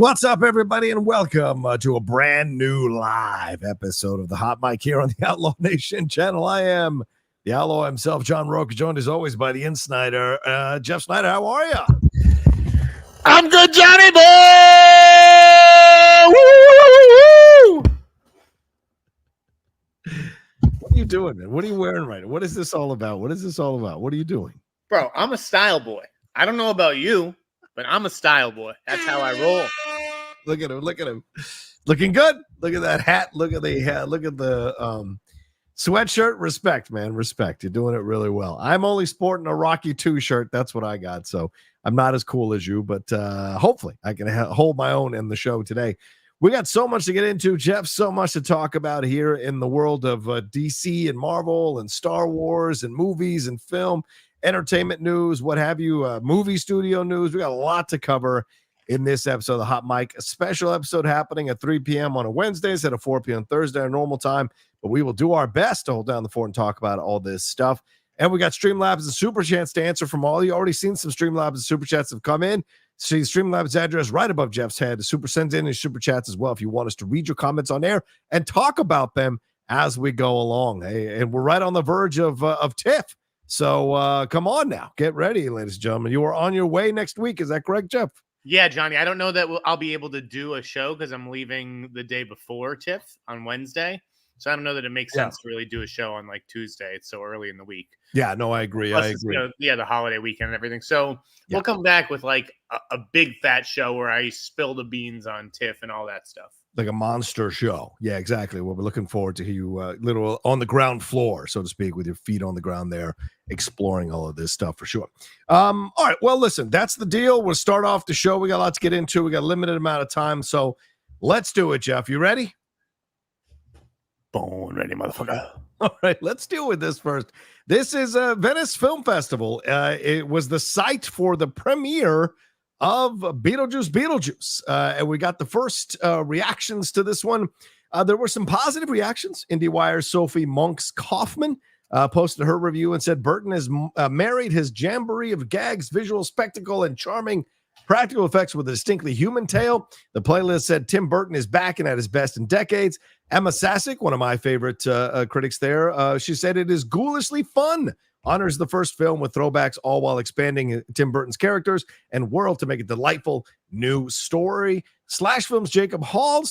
What's up, everybody, and welcome to a brand new live episode of the Hot Mic here on the Outlaw Nation channel. I am the Outlaw himself, John Rocha, joined as always by the Sneider, Jeff Sneider. How are you? I'm good, Johnny boy. Woo! What are you doing, man? What are you wearing right now? What is this all about? What are you doing? Bro, I'm a style boy. I don't know about you, but I'm a style boy. That's how I roll. Look at him. Looking good. Look at that hat. Look at the hat. Look at the sweatshirt. Respect, man. Respect. You're doing it really well. I'm only sporting a Rocky 2 shirt. That's what I got. So I'm not as cool as you, but hopefully I can hold my own in the show today. We got so much to get into, Jeff, so much to talk about here in the world of DC and Marvel and Star Wars and movies and film, entertainment news, what have you, movie studio news. We got a lot to cover in this episode of the Hot Mic, a special episode happening at 3 p.m. on a Wednesday instead of 4 p.m. Thursday, our normal time. But we will do our best to hold down the fort and talk about all this stuff. And we got Streamlabs and Super Chats to answer from all. You already seen some Streamlabs and Super Chats have come in. See Streamlabs address right above Jeff's head. The Super sends in his Super Chats as well if you want us to read your comments on air and talk about them as we go along. Hey, and we're right on the verge of TIFF. So come on now. Get ready, ladies and gentlemen. You are on your way next week. Is that correct, Jeff? Yeah, Johnny. I don't know that I'll be able to do a show because I'm leaving the day before TIFF on Wednesday. So I don't know that it makes sense to really do a show on like Tuesday. It's so early in the week. Yeah, no, I agree. Plus, the holiday weekend and everything. So we'll come back with like a big fat show where I spill the beans on TIFF and all that stuff. Like a monster show. Yeah, exactly. Well, we're looking forward to you little on the ground floor, so to speak, with your feet on the ground there, exploring all of this stuff for sure. All right. Well, listen, that's the deal. We'll start off the show. We got a lot to get into. We got a limited amount of time. So let's do it, Jeff. You ready? Born ready, motherfucker. All right, let's deal with this first. This is a Venice Film Festival. It was the site for the premiere of Beetlejuice. And we got the first reactions to this one. There were some positive reactions. IndieWire's Sophie Monks Kaufman posted her review and said Burton has married his jamboree of gags, visual spectacle, and charming practical effects with a distinctly human tale. The playlist said Tim Burton is back and at his best in decades. Emma Sasic, one of my favorite critics there, she said it is ghoulishly fun. Honors the first film with throwbacks, all while expanding Tim Burton's characters and world to make a delightful new story. Slash Films' Jacob Hall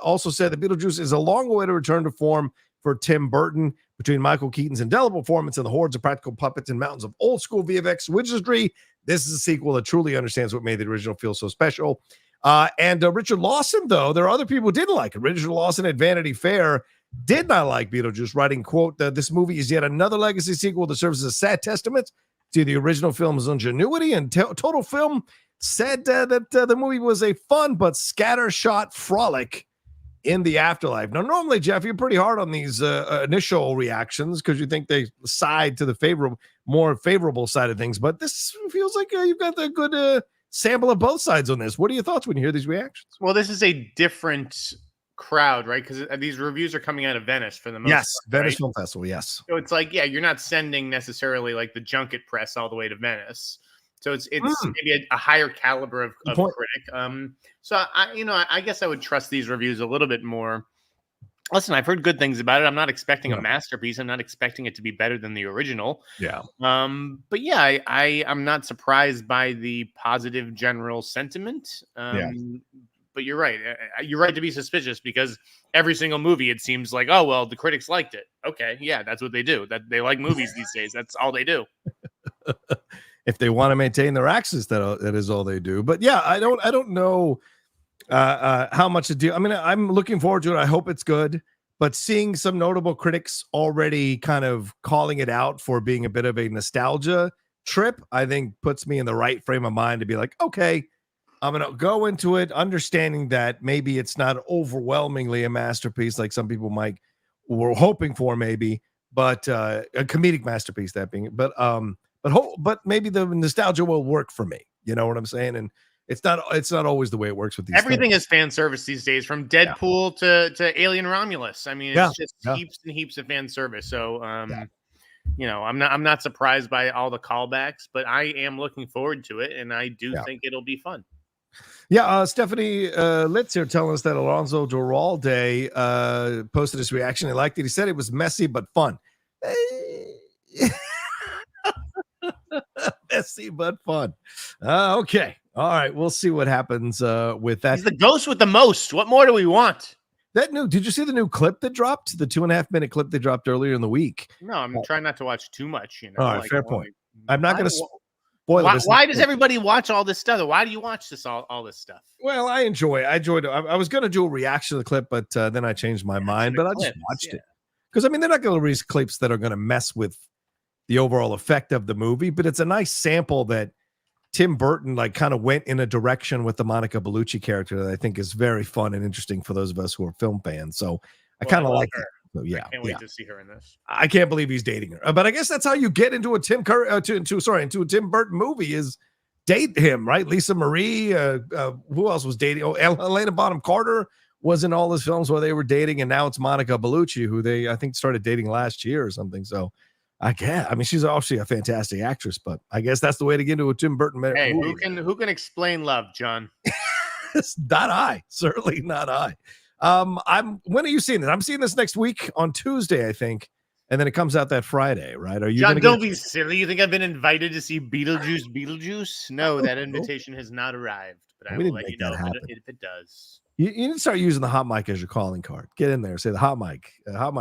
also said that Beetlejuice is a long way to return to form for Tim Burton. Between Michael Keaton's indelible performance and the hordes of practical puppets and mountains of old school VFX wizardry, this is a sequel that truly understands what made the original feel so special. And Richard Lawson, though, there are other people who didn't like it. Richard Lawson at Vanity Fair did not like Beetlejuice, writing, quote, this movie is yet another legacy sequel that serves as a sad testament to the original film's ingenuity. And Total Film said that the movie was a fun but scattershot frolic in the afterlife. Now, normally, Jeff, you're pretty hard on these initial reactions because you think they side to the more favorable side of things. But this feels like you've got the good sample of both sides on this. What are your thoughts when you hear these reactions? Well, this is a different crowd, right? Because these reviews are coming out of Venice for the most part, Venice right? Film Festival, yes. So it's like, you're not sending necessarily like the junket press all the way to Venice. So it's maybe a higher caliber of critic. So I guess I would trust these reviews a little bit more. Listen, I've heard good things about it. I'm not expecting a masterpiece. I'm not expecting it to be better than the original. Yeah. But yeah, I'm not surprised by the positive general sentiment. But you're right. You're right to be suspicious because every single movie, it seems like, oh, well, the critics liked it. Okay. Yeah, that's what they do. That they like movies these days. That's all they do. If they want to maintain their access, that is all they do. But yeah, I don't know how much to do. I mean, I'm looking forward to it. I hope it's good. But seeing some notable critics already kind of calling it out for being a bit of a nostalgia trip, I think puts me in the right frame of mind to be like, okay, I'm going to go into it understanding that maybe it's not overwhelmingly a masterpiece like some people were hoping for, maybe, but a comedic masterpiece, that being, but maybe the nostalgia will work for me. You know what I'm saying? And it's not always the way it works with these. Everything is fan service these days, from Deadpool to Alien Romulus. I mean, it's just heaps and heaps of fan service. So, I'm not surprised by all the callbacks, but I am looking forward to it, and I do think it'll be fun. Yeah, Stephanie Litz here telling us that Alonso Duralde posted his reaction. He liked it. He said it was messy but fun. Messy but fun. Okay. All right. We'll see what happens with that. He's the ghost with the most. What more do we want? Did you see the new clip that dropped? The 2.5-minute clip they dropped earlier in the week. No, I'm trying not to watch too much. All right, fair point. I'm not going to spoil it. Why does everybody watch all this stuff? Why do you watch this all this stuff? Well, I enjoyed it. I was going to do a reaction to the clip, but then I changed my mind. But I just watched it because they're not going to release clips that are going to mess with the overall effect of the movie. But it's a nice sample that Tim Burton kind of went in a direction with the Monica Bellucci character that I think is very fun and interesting for those of us who are film fans. So I kind of like her. So, yeah, I can't wait to see her in this. I can't believe he's dating her. But I guess that's how you get into a Tim Burton movie is date him, right? Lisa Marie. Who else was dating? Oh, Helena Bonham Carter was in all his films where they were dating, and now it's Monica Bellucci, who they I think started dating last year or something. So she's obviously a fantastic actress, but I guess that's the way to get into a Tim Burton movie. Hey, who can explain love, John? Not I. Certainly not I. When are you seeing this? I'm seeing this next week on Tuesday, I think, and then it comes out that Friday, right? Are you? John, don't be silly. You think I've been invited to see Beetlejuice? No, that invitation has not arrived. But I will let you know if it does. You need to start using the hot mic as your calling card. Get in there. Say the hot mic.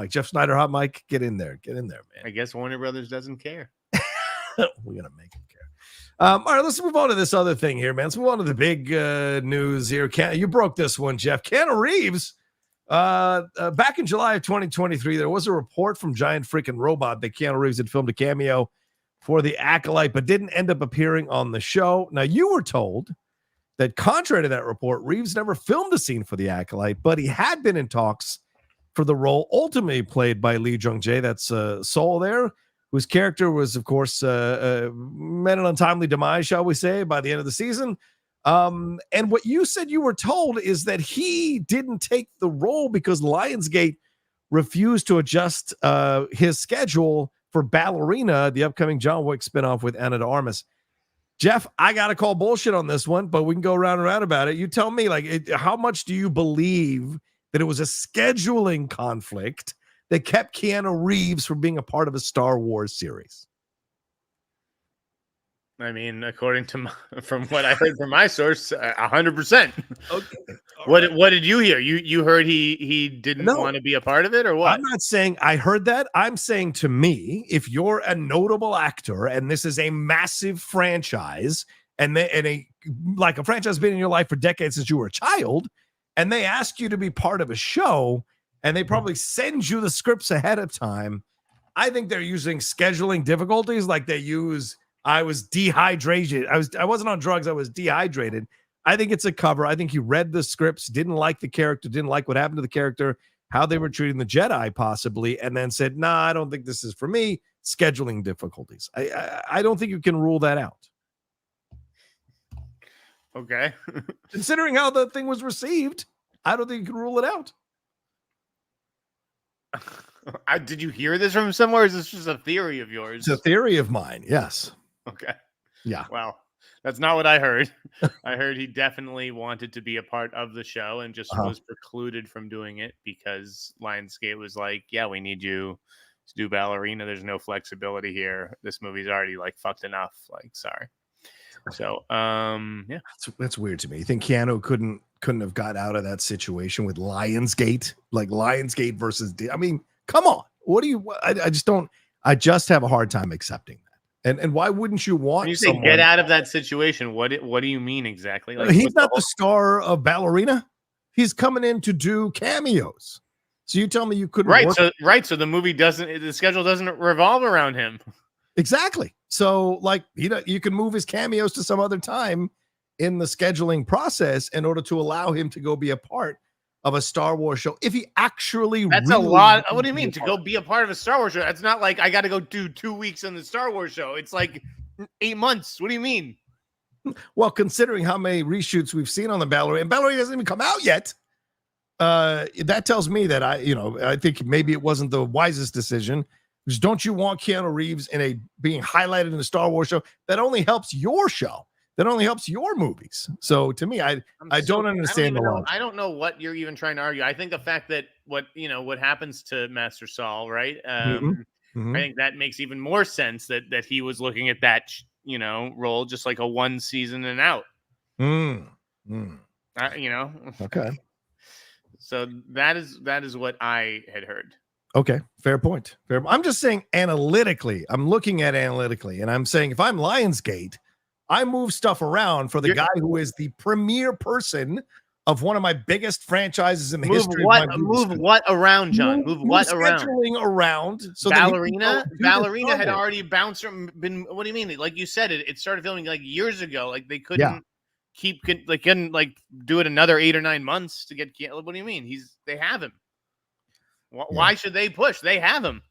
Jeff Sneider hot mic. Get in there, man. I guess Warner Brothers doesn't care. We're gonna make them care. All right, let's move on to this other thing here, man. Let's move on to the big news here. You broke this one, Jeff. Keanu Reeves. Back in July of 2023, there was a report from Giant Freaking Robot that Keanu Reeves had filmed a cameo for The Acolyte, but didn't end up appearing on the show. Now, you were told that contrary to that report, Reeves never filmed a scene for The Acolyte, but he had been in talks for the role ultimately played by Lee Jung-jae. That's Soul there, whose character was, of course, met an untimely demise, shall we say, by the end of the season. And what you said you were told is that he didn't take the role because Lionsgate refused to adjust his schedule for Ballerina, the upcoming John Wick spinoff with Ana de Armas. Jeff, I got to call bullshit on this one, but we can go round and round about it. You tell me, how much do you believe that it was a scheduling conflict that kept Keanu Reeves from being a part of a Star Wars series? I mean, according to from what I heard from my source, 100%. Okay. What did you hear? You heard he didn't want to be a part of it, or what? I'm not saying I heard that. I'm saying, to me, if you're a notable actor and this is a massive franchise, and a franchise has been in your life for decades since you were a child, and they ask you to be part of a show, and they probably send you the scripts ahead of time, I think they're using scheduling difficulties like they use. I was dehydrated. I wasn't on drugs. I was dehydrated. I think it's a cover. I think he read the scripts, didn't like the character, didn't like what happened to the character, how they were treating the Jedi possibly, and then said, nah, I don't think this is for me. Scheduling difficulties. I don't think you can rule that out. Okay. Considering how the thing was received, I don't think you can rule it out. Did you hear this from somewhere? Or is this just a theory of yours? It's a theory of mine. Yes. Okay. Yeah. Well, that's not what I heard. I heard he definitely wanted to be a part of the show and just was precluded from doing it because Lionsgate was like, yeah, we need you to do Ballerina. There's no flexibility here. This movie's already fucked enough. Sorry. So, yeah. That's weird to me. You think Keanu couldn't have got out of that situation with Lionsgate? Lionsgate versus I mean, come on. What do you I just have a hard time accepting that. And why wouldn't you want when you say get out of that situation? What do you mean exactly? He's not the star of Ballerina. He's coming in to do cameos. So you tell me you couldn't So the movie the schedule doesn't revolve around him. Exactly. So you can move his cameos to some other time in the scheduling process in order to allow him to go be a part of a Star Wars show. If he actually that's a lot. What do you mean to go be a part of a Star Wars show? That's not like I got to go do 2 weeks on the Star Wars show. It's 8 months. What do you mean? Well, considering how many reshoots we've seen on the Ballerina, and Ballerina hasn't even come out yet. That tells me that I think maybe it wasn't the wisest decision. Because don't you want Keanu Reeves being highlighted in a Star Wars show? That only helps your show. that only helps your movies. So to me, I don't understand the logic. I don't know what you're even trying to argue. I think the fact that what happens to Master Saul, right? I think that makes even more sense that he was looking at that role just like a one season and out. Okay. So that is what I had heard. Okay, fair point. I'm just saying analytically. I'm looking at analytically, and I'm saying if I'm Lionsgate, I move stuff around for the guy who is the premier person of one of my biggest franchises in the history. Move what around, John? Move what around? Scheduling around. So Ballerina had already bounced from. What do you mean? Like you said, it started filming like years ago. Like they couldn't couldn't do it another 8 or 9 months to get. What do you mean? They have him. Why should they push? They have him.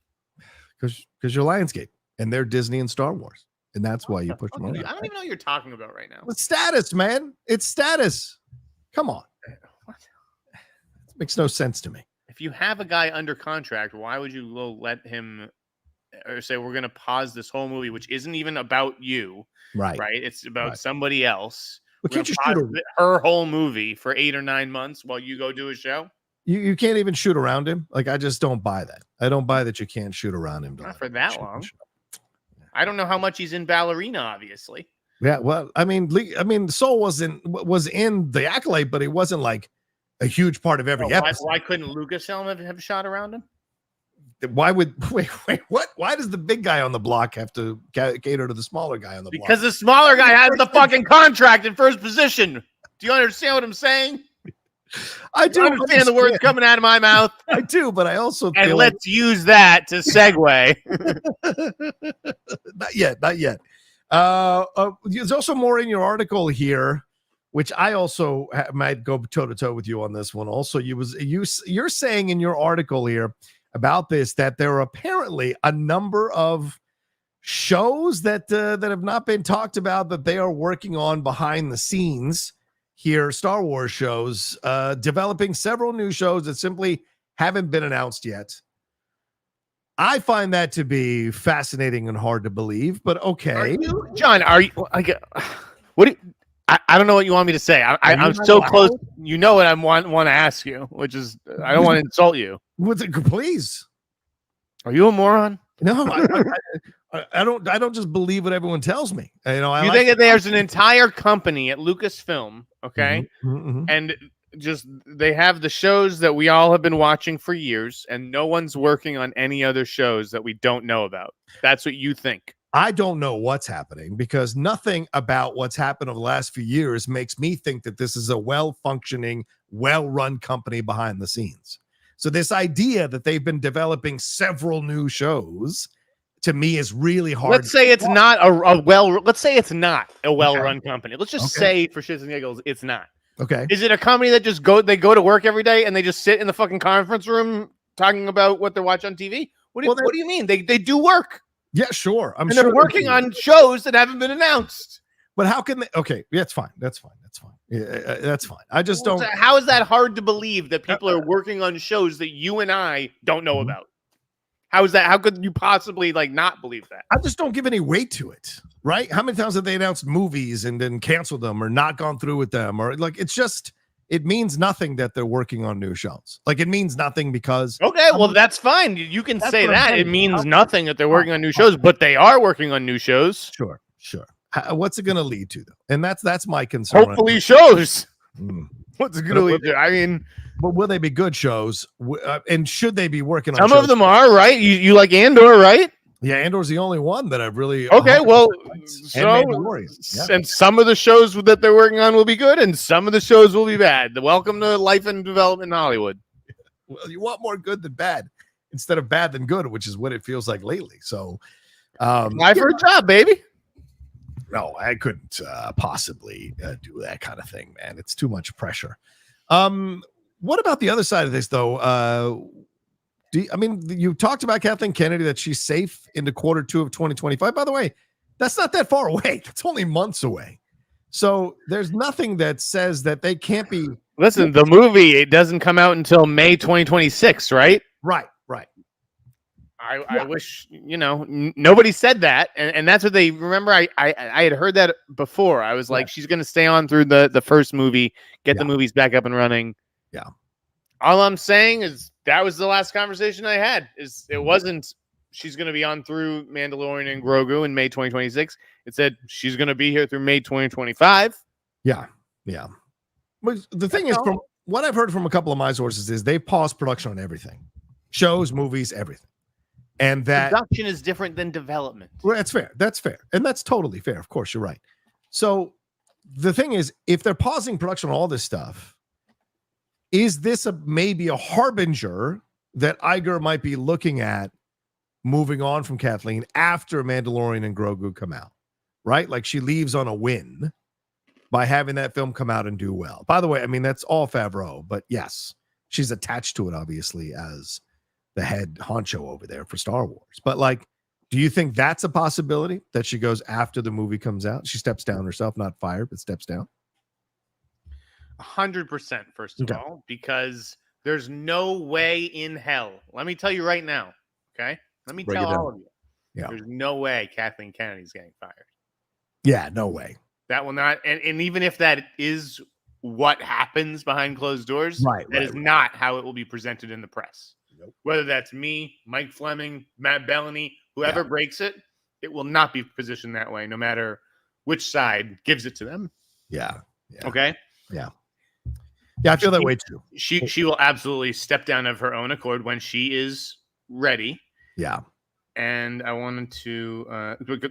Because you're Lionsgate and they're Disney and Star Wars. And that's why you push them around. I don't even know what you're talking about right now. It's status, man. It's status. Come on. What? It makes no sense to me. If you have a guy under contract, why would you let him or say we're going to pause this whole movie, which isn't even about you? Right. It's about somebody else. Well, can't you shoot her whole movie for 8 or 9 months while you go do a show? You can't even shoot around him. Like, I just don't buy that. I don't buy that you can't shoot around him. Not for that long. I don't know how much he's in Ballerina, obviously. Yeah, well, I mean, Soul was in the Accolade, but it wasn't like a huge part of every episode. Why couldn't Lucasfilm have shot around him? Why would what? Why does the big guy on the block have to cater to the smaller guy on the block? Because the smaller guy has the fucking contract in first position. Do you understand what I'm saying? I do understand the words coming out of my mouth. I do, but I also and let's use that to segue. Not yet. There's also more in your article here, which I also might go toe to toe with you on this one. Also, you're saying in your article here about this that there are apparently a number of shows that have not been talked about that they are working on behind the scenes. Here, Star Wars shows, developing several new shows that simply haven't been announced yet. I find that to be fascinating and hard to believe, but okay. John, are you? I don't know what you want me to say. I'm so close. You know what I want to ask you, which is I don't want to insult you. Please. Are you a moron? No, I don't just believe what everyone tells me. You think that there's an entire company at Lucasfilm, okay? And just they have the shows that we all have been watching for years, and no one's working on any other shows that we don't know about. That's what you think. I don't know what's happening because nothing about what's happened over the last few years makes me think that this is a well-functioning, well-run company behind the scenes. So this idea that they've been developing several new shows to me is really hard. Let's say it's not let's say it's not a well-run company. Let's just say for shits and giggles, it's not. Okay. Is it a company that they go to work every day and they just sit in the fucking conference room talking about what they're watching on TV? What do you mean? They do work. Yeah, sure. They're working on shows that haven't been announced. But how can they? Okay, yeah, that's fine. Yeah, that's fine. I just don't. How is that hard to believe that people are working on shows that you and I don't know about? How is that? How could you possibly not believe that? I just don't give any weight to it, right? How many times have they announced movies and then canceled them or not gone through with them? Or it means nothing that they're working on new shows. It means nothing because... Okay, well, that's fine. You can say that. It means nothing that they're working on new shows, but they are working on new shows. Sure. What's it going to lead to, though? And that's my concern. Hopefully shows. What's it going to lead to? I mean... But will they be good shows? And should they be working on some shows? of them are, right? You like Andor, right? Yeah, Andor's the only one that I've really... Okay, well, and some of the shows that they're working on will be good, and some of the shows will be bad. Welcome to life and development in Hollywood. Well, you want more good than bad instead of bad than good, which is what it feels like lately. So, apply for a job, baby. No, I couldn't possibly do that kind of thing, man. It's too much pressure. What about the other side of this, though? You talked about Kathleen Kennedy, that she's safe into Q2 of 2025. By the way, that's not that far away. It's only months away. So there's nothing that says that they can't be. Listen, the movie, it doesn't come out until May 2026, right? Right. I wish, nobody said that. And that's what they remember. I had heard that before. I was like, she's going to stay on through the first movie, get the movies back up and running. Yeah. All I'm saying is that was the last conversation I had. It wasn't she's going to be on through Mandalorian and Grogu in May 2026. It said she's going to be here through May 2025. Yeah. Yeah. But the thing is, from what I've heard from a couple of my sources, is they've paused production on everything. Shows, movies, everything. And that production is different than development. Well, that's fair. That's fair. And that's totally fair. Of course, you're right. So the thing is, if they're pausing production on all this stuff, is this maybe a harbinger that Iger might be looking at moving on from Kathleen after Mandalorian and Grogu come out, right? Like she leaves on a win by having that film come out and do well. By the way, I mean, that's all Favreau, but yes, she's attached to it, obviously, as the head honcho over there for Star Wars. But like, do you think that's a possibility that she goes after the movie comes out? She steps down herself, not fired, but steps down. 100%, first of all, because there's no way in hell. Let me tell you right now. Okay. Let me tell all of you. Yeah. There's no way Kathleen Kennedy's getting fired. Yeah, no way. That will not. And even if that is what happens behind closed doors, that is not how it will be presented in the press. Nope. Whether that's me, Mike Fleming, Matt Bellany, whoever breaks it, it will not be positioned that way, no matter which side gives it to them. Yeah. Okay. Yeah. Yeah, I feel that way too. She will absolutely step down of her own accord when she is ready. Yeah. And I wanted to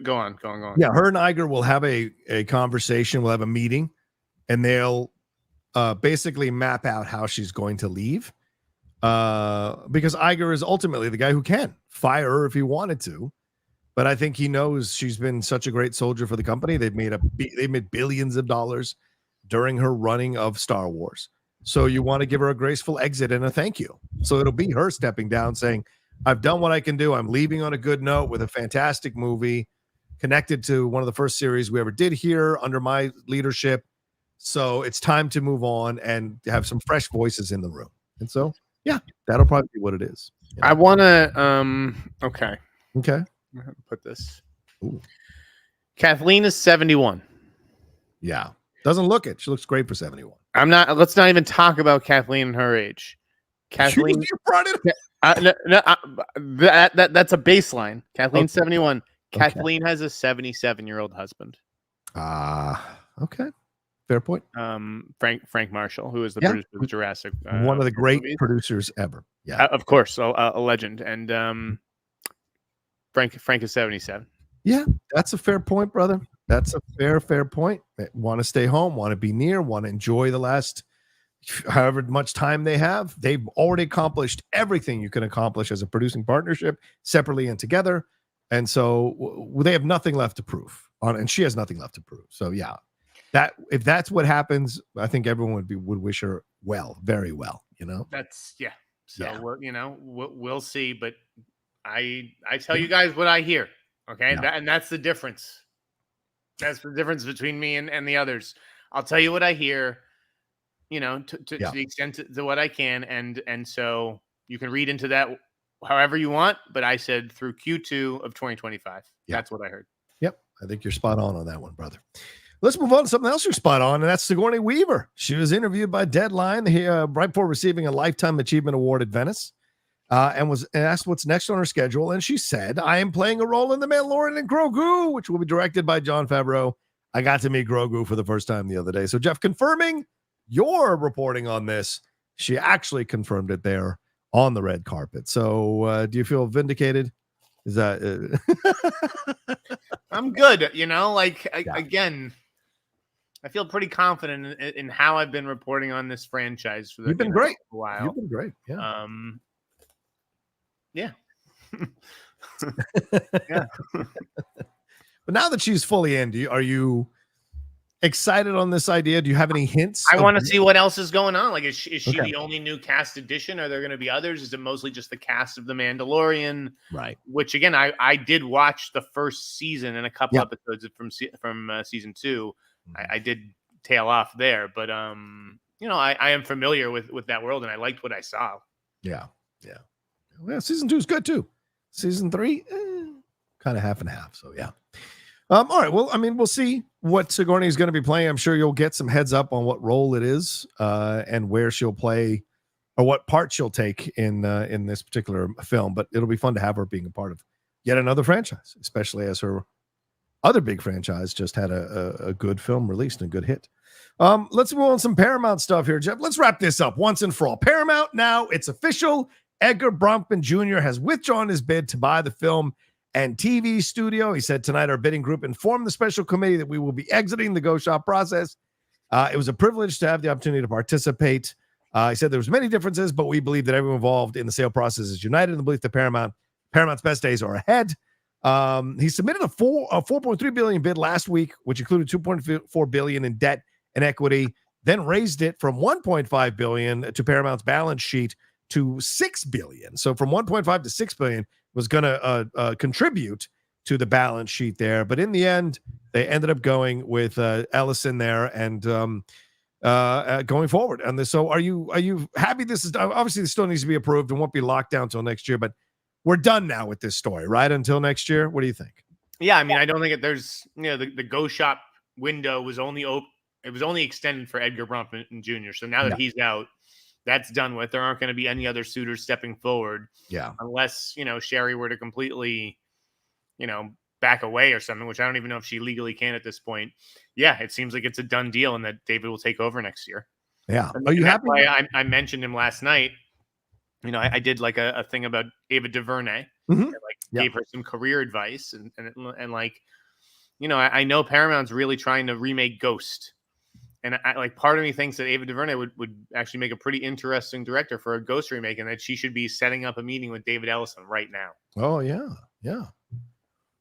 go on. Yeah, her and Iger will have a conversation. We'll have a meeting, and they'll basically map out how she's going to leave. Because Iger is ultimately the guy who can fire her if he wanted to. But I think he knows she's been such a great soldier for the company. They made billions of dollars during her running of Star Wars. So you want to give her a graceful exit and a thank you. So it'll be her stepping down saying, I've done what I can do. I'm leaving on a good note with a fantastic movie connected to one of the first series we ever did here under my leadership. So it's time to move on and have some fresh voices in the room. And so, yeah, that'll probably be what it is. I want to, okay. I'm going to put this. Ooh. Kathleen is 71. Yeah. Doesn't look it. She looks great for 71. Let's not even talk about Kathleen and her age. Kathleen. You brought it. That's a baseline. Kathleen 71. Kathleen has a 77-year-old husband. Okay. Fair point. Frank Marshall, who is the producer of Jurassic. One of the great producers ever. Yeah. Of course. A legend. And Frank is 77. Yeah, that's a fair point, brother. That's a fair point. Want to stay home, want to be near, want to enjoy the last however much time they have. They've already accomplished everything you can accomplish as a producing partnership, separately and together. And so they have nothing left to prove and she has nothing left to prove. So yeah, if that's what happens, I think everyone would wish her well, very well, That's we'll see, but I tell you guys what I hear. Okay. And that's the difference. That's the difference between me and the others. I'll tell you what I hear, to the extent to what I can. And so you can read into that however you want, but I said through Q2 of 2025. That's what I heard. Yep. I think you're spot on that one, brother. Let's move on to something else you're spot on, and that's Sigourney Weaver. She was interviewed by Deadline right before receiving a Lifetime Achievement Award at Venice. And was asked what's next on her schedule, and she said, I am playing a role in The Mandalorian and Grogu, which will be directed by Jon Favreau. I got to meet Grogu for the first time the other day. So, Jeff, confirming your reporting on this, she actually confirmed it there on the red carpet. So, do you feel vindicated? Is that I'm good. Again, I feel pretty confident in how I've been reporting on this franchise for You've been great. A while. You've been great. Yeah. Yeah. Yeah. But now that she's fully in, are you excited on this idea? Do you have any hints? I want to see what else is going on. Like, is she the only new cast addition? Are there going to be others? Is it mostly just the cast of The Mandalorian? Right. Which, again, I did watch the first season and a couple episodes from season 2. I did tail off there, but I am familiar with that world, and I liked what I saw. Yeah. Well, season 2 is good too. Season 3, kind of half and half. So yeah. All right. Well, I mean, we'll see what Sigourney is going to be playing. I'm sure you'll get some heads up on what role it is and where she'll play or what part she'll take in this particular film. But it'll be fun to have her being a part of yet another franchise, especially as her other big franchise just had a good film released and a good hit. Let's move on some Paramount stuff here, Jeff. Let's wrap this up once and for all. Paramount, now it's official. Edgar Bronfman Jr. has withdrawn his bid to buy the film and TV studio. He said tonight our bidding group informed the special committee that we will be exiting the go shop process. It was a privilege to have the opportunity to participate. He said there was many differences, but we believe that everyone involved in the sale process is united in the belief that Paramount's best days are ahead. He submitted a 4.3 billion bid last week, which included 2.4 billion in debt and equity, then raised it from 1.5 billion to Paramount's balance sheet to 6 billion. So from 1.5 to 6 billion was going to contribute to the balance sheet there. But in the end, they ended up going with Ellison there and going forward on this. So are you happy this is obviously this still needs to be approved and won't be locked down until next year, but we're done now with this story, right? Until next year. What do you think? Yeah, I mean, I don't think there's, the go shop window was only open. It was only extended for Edgar Bronfman Jr. So now that he's out, that's done with. There aren't going to be any other suitors stepping forward. Yeah. Unless, Sherry were to completely, back away or something, which I don't even know if she legally can at this point. Yeah, it seems like it's a done deal and that David will take over next year. Yeah. Are you happy? I mentioned him last night. I did like a thing about Ava DuVernay. Mm-hmm. Gave her some career advice and I know Paramount's really trying to remake Ghost. And part of me thinks that Ava DuVernay would actually make a pretty interesting director for a Ghost remake, and that she should be setting up a meeting with David Ellison right now. Oh yeah, yeah,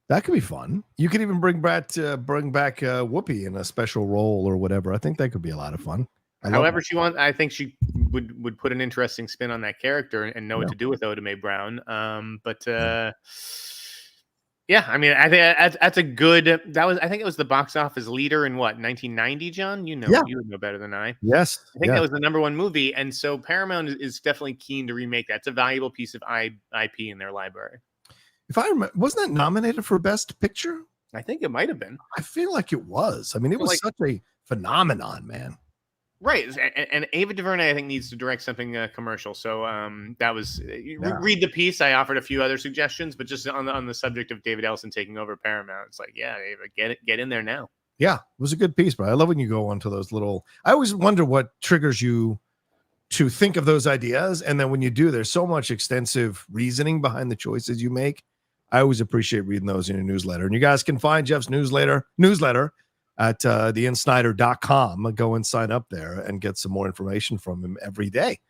that could be fun. You could even bring back Whoopi in a special role or whatever. I think that could be a lot of fun. However she wants, I think she would put an interesting spin on that character and know what to do with Oda Mae Brown. Yeah, I mean, I think that's a good. I think it was the box office leader in 1990, John? You would know better than I. Yes. I think that was the number one movie. And so Paramount is definitely keen to remake that. It's a valuable piece of IP in their library. If I remember, wasn't that nominated for Best Picture? I think it might have been. I feel like it was. I mean, it was such a phenomenon, man. Right, and Ava DuVernay, I think, needs to direct something commercial. So that was read the piece. I offered a few other suggestions, but just on the subject of David Ellison taking over Paramount, it's like, yeah, Ava, get in there now. Yeah, it was a good piece, but I love when you go onto those little. I always wonder what triggers you to think of those ideas, and then when you do, there's so much extensive reasoning behind the choices you make. I always appreciate reading those in your newsletter, and you guys can find Jeff's newsletter at theinsnider.com. Go and sign up there and get some more information from him every day.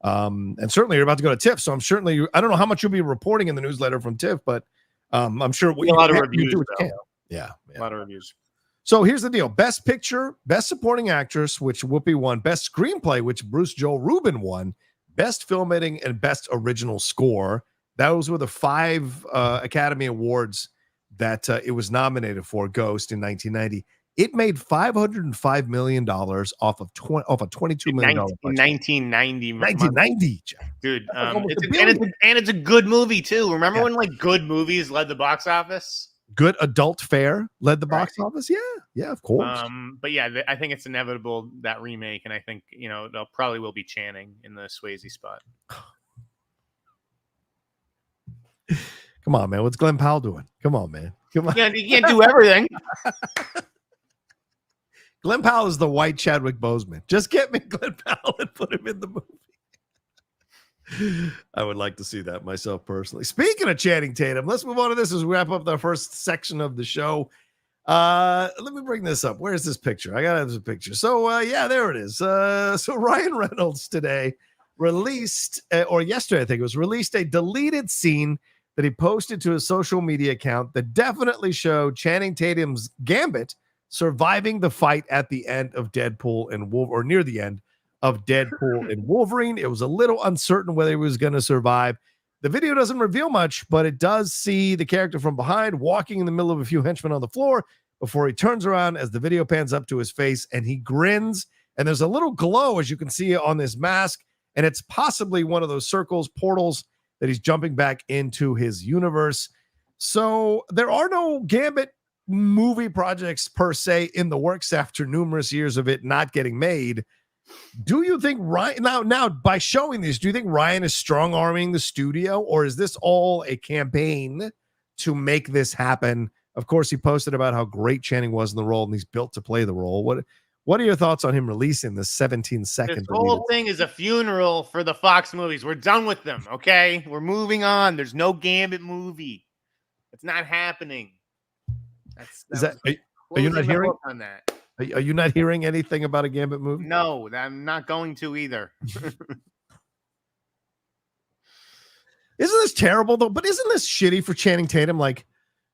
And certainly you're about to go to TIFF, so I don't know how much you'll be reporting in the newsletter from TIFF, but I'm sure a lot of reviews. Yeah, a lot of reviews. So here's the deal: Best Picture, Best Supporting Actress, which Whoopi won; Best Screenplay, which Bruce Joel Rubin won; Best Filmmaking, and Best Original Score. Those were the 5 Academy Awards that it was nominated for. Ghost in 1990. It made $505 million off a $22 million budget. 1990. 1990, dude. It's a good movie too. Remember when good movies led the box office? Good adult fare led the box office. Yeah, of course. But yeah, I think it's inevitable, that remake, and I think they'll probably will be Channing in the Swayze spot. Come on, man. What's Glenn Powell doing? Come on, man. Come on. Yeah, you can't do everything. Glenn Powell is the white Chadwick Boseman. Just get me Glenn Powell and put him in the movie. I would like to see that myself personally. Speaking of Channing Tatum, let's move on to this as we wrap up the first section of the show. Let me bring this up. Where's this picture? I got this picture. So, there it is. So Ryan Reynolds today yesterday, I think it was, released a deleted scene that he posted to his social media account that definitely showed Channing Tatum's Gambit surviving the fight at the end of Deadpool and Wolverine, or near the end of Deadpool and Wolverine. It was a little uncertain whether he was going to survive. The video doesn't reveal much, but it does see the character from behind walking in the middle of a few henchmen on the floor before he turns around as the video pans up to his face and he grins. And there's a little glow, as you can see on this mask. And it's possibly one of those circles, portals that he's jumping back into his universe. So there are no Gambit movie projects per se in the works after numerous years of it not getting made. Do you think Ryan now by showing this, do you think Ryan is strong arming the studio, or is this all a campaign to make this happen? Of course, he posted about how great Channing was in the role and he's built to play the role. What are your thoughts on him releasing this 17-second? This whole thing is a funeral for the Fox movies. We're done with them, okay? We're moving on. There's no Gambit movie. It's not happening. Are you not hearing on that? Are you not hearing anything about a Gambit movie? No, I'm not going to either. Isn't this terrible though? But isn't this shitty for Channing Tatum? Like,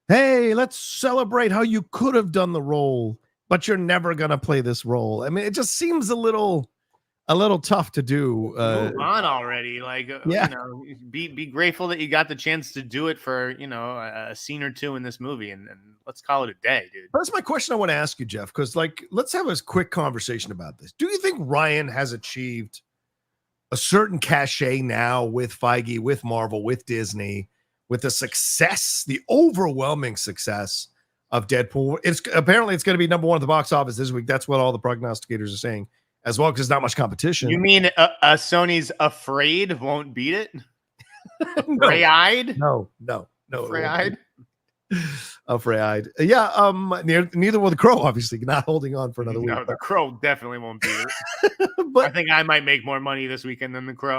hey, let's celebrate how you could have done the role, but you're never gonna play this role. I mean, it just seems a little tough to do. Move on already. Like, yeah. Be grateful that you got the chance to do it for a scene or two in this movie, and let's call it a day, dude. That's my question I want to ask you, Jeff, because let's have a quick conversation about this. Do you think Ryan has achieved a certain cachet now with Feige, with Marvel, with Disney, with the success, the overwhelming success of Deadpool? It's going to be number one at the box office this week. That's what all the prognosticators are saying as well, because there's not much competition. You mean Sony's Afraid won't beat it? Frey-eyed? No. Frey-eyed? Frey-eyed. Yeah, neither will the Crow, obviously, not holding on for another week. No, the Crow definitely won't beat it. But I think I might make more money this weekend than the Crow.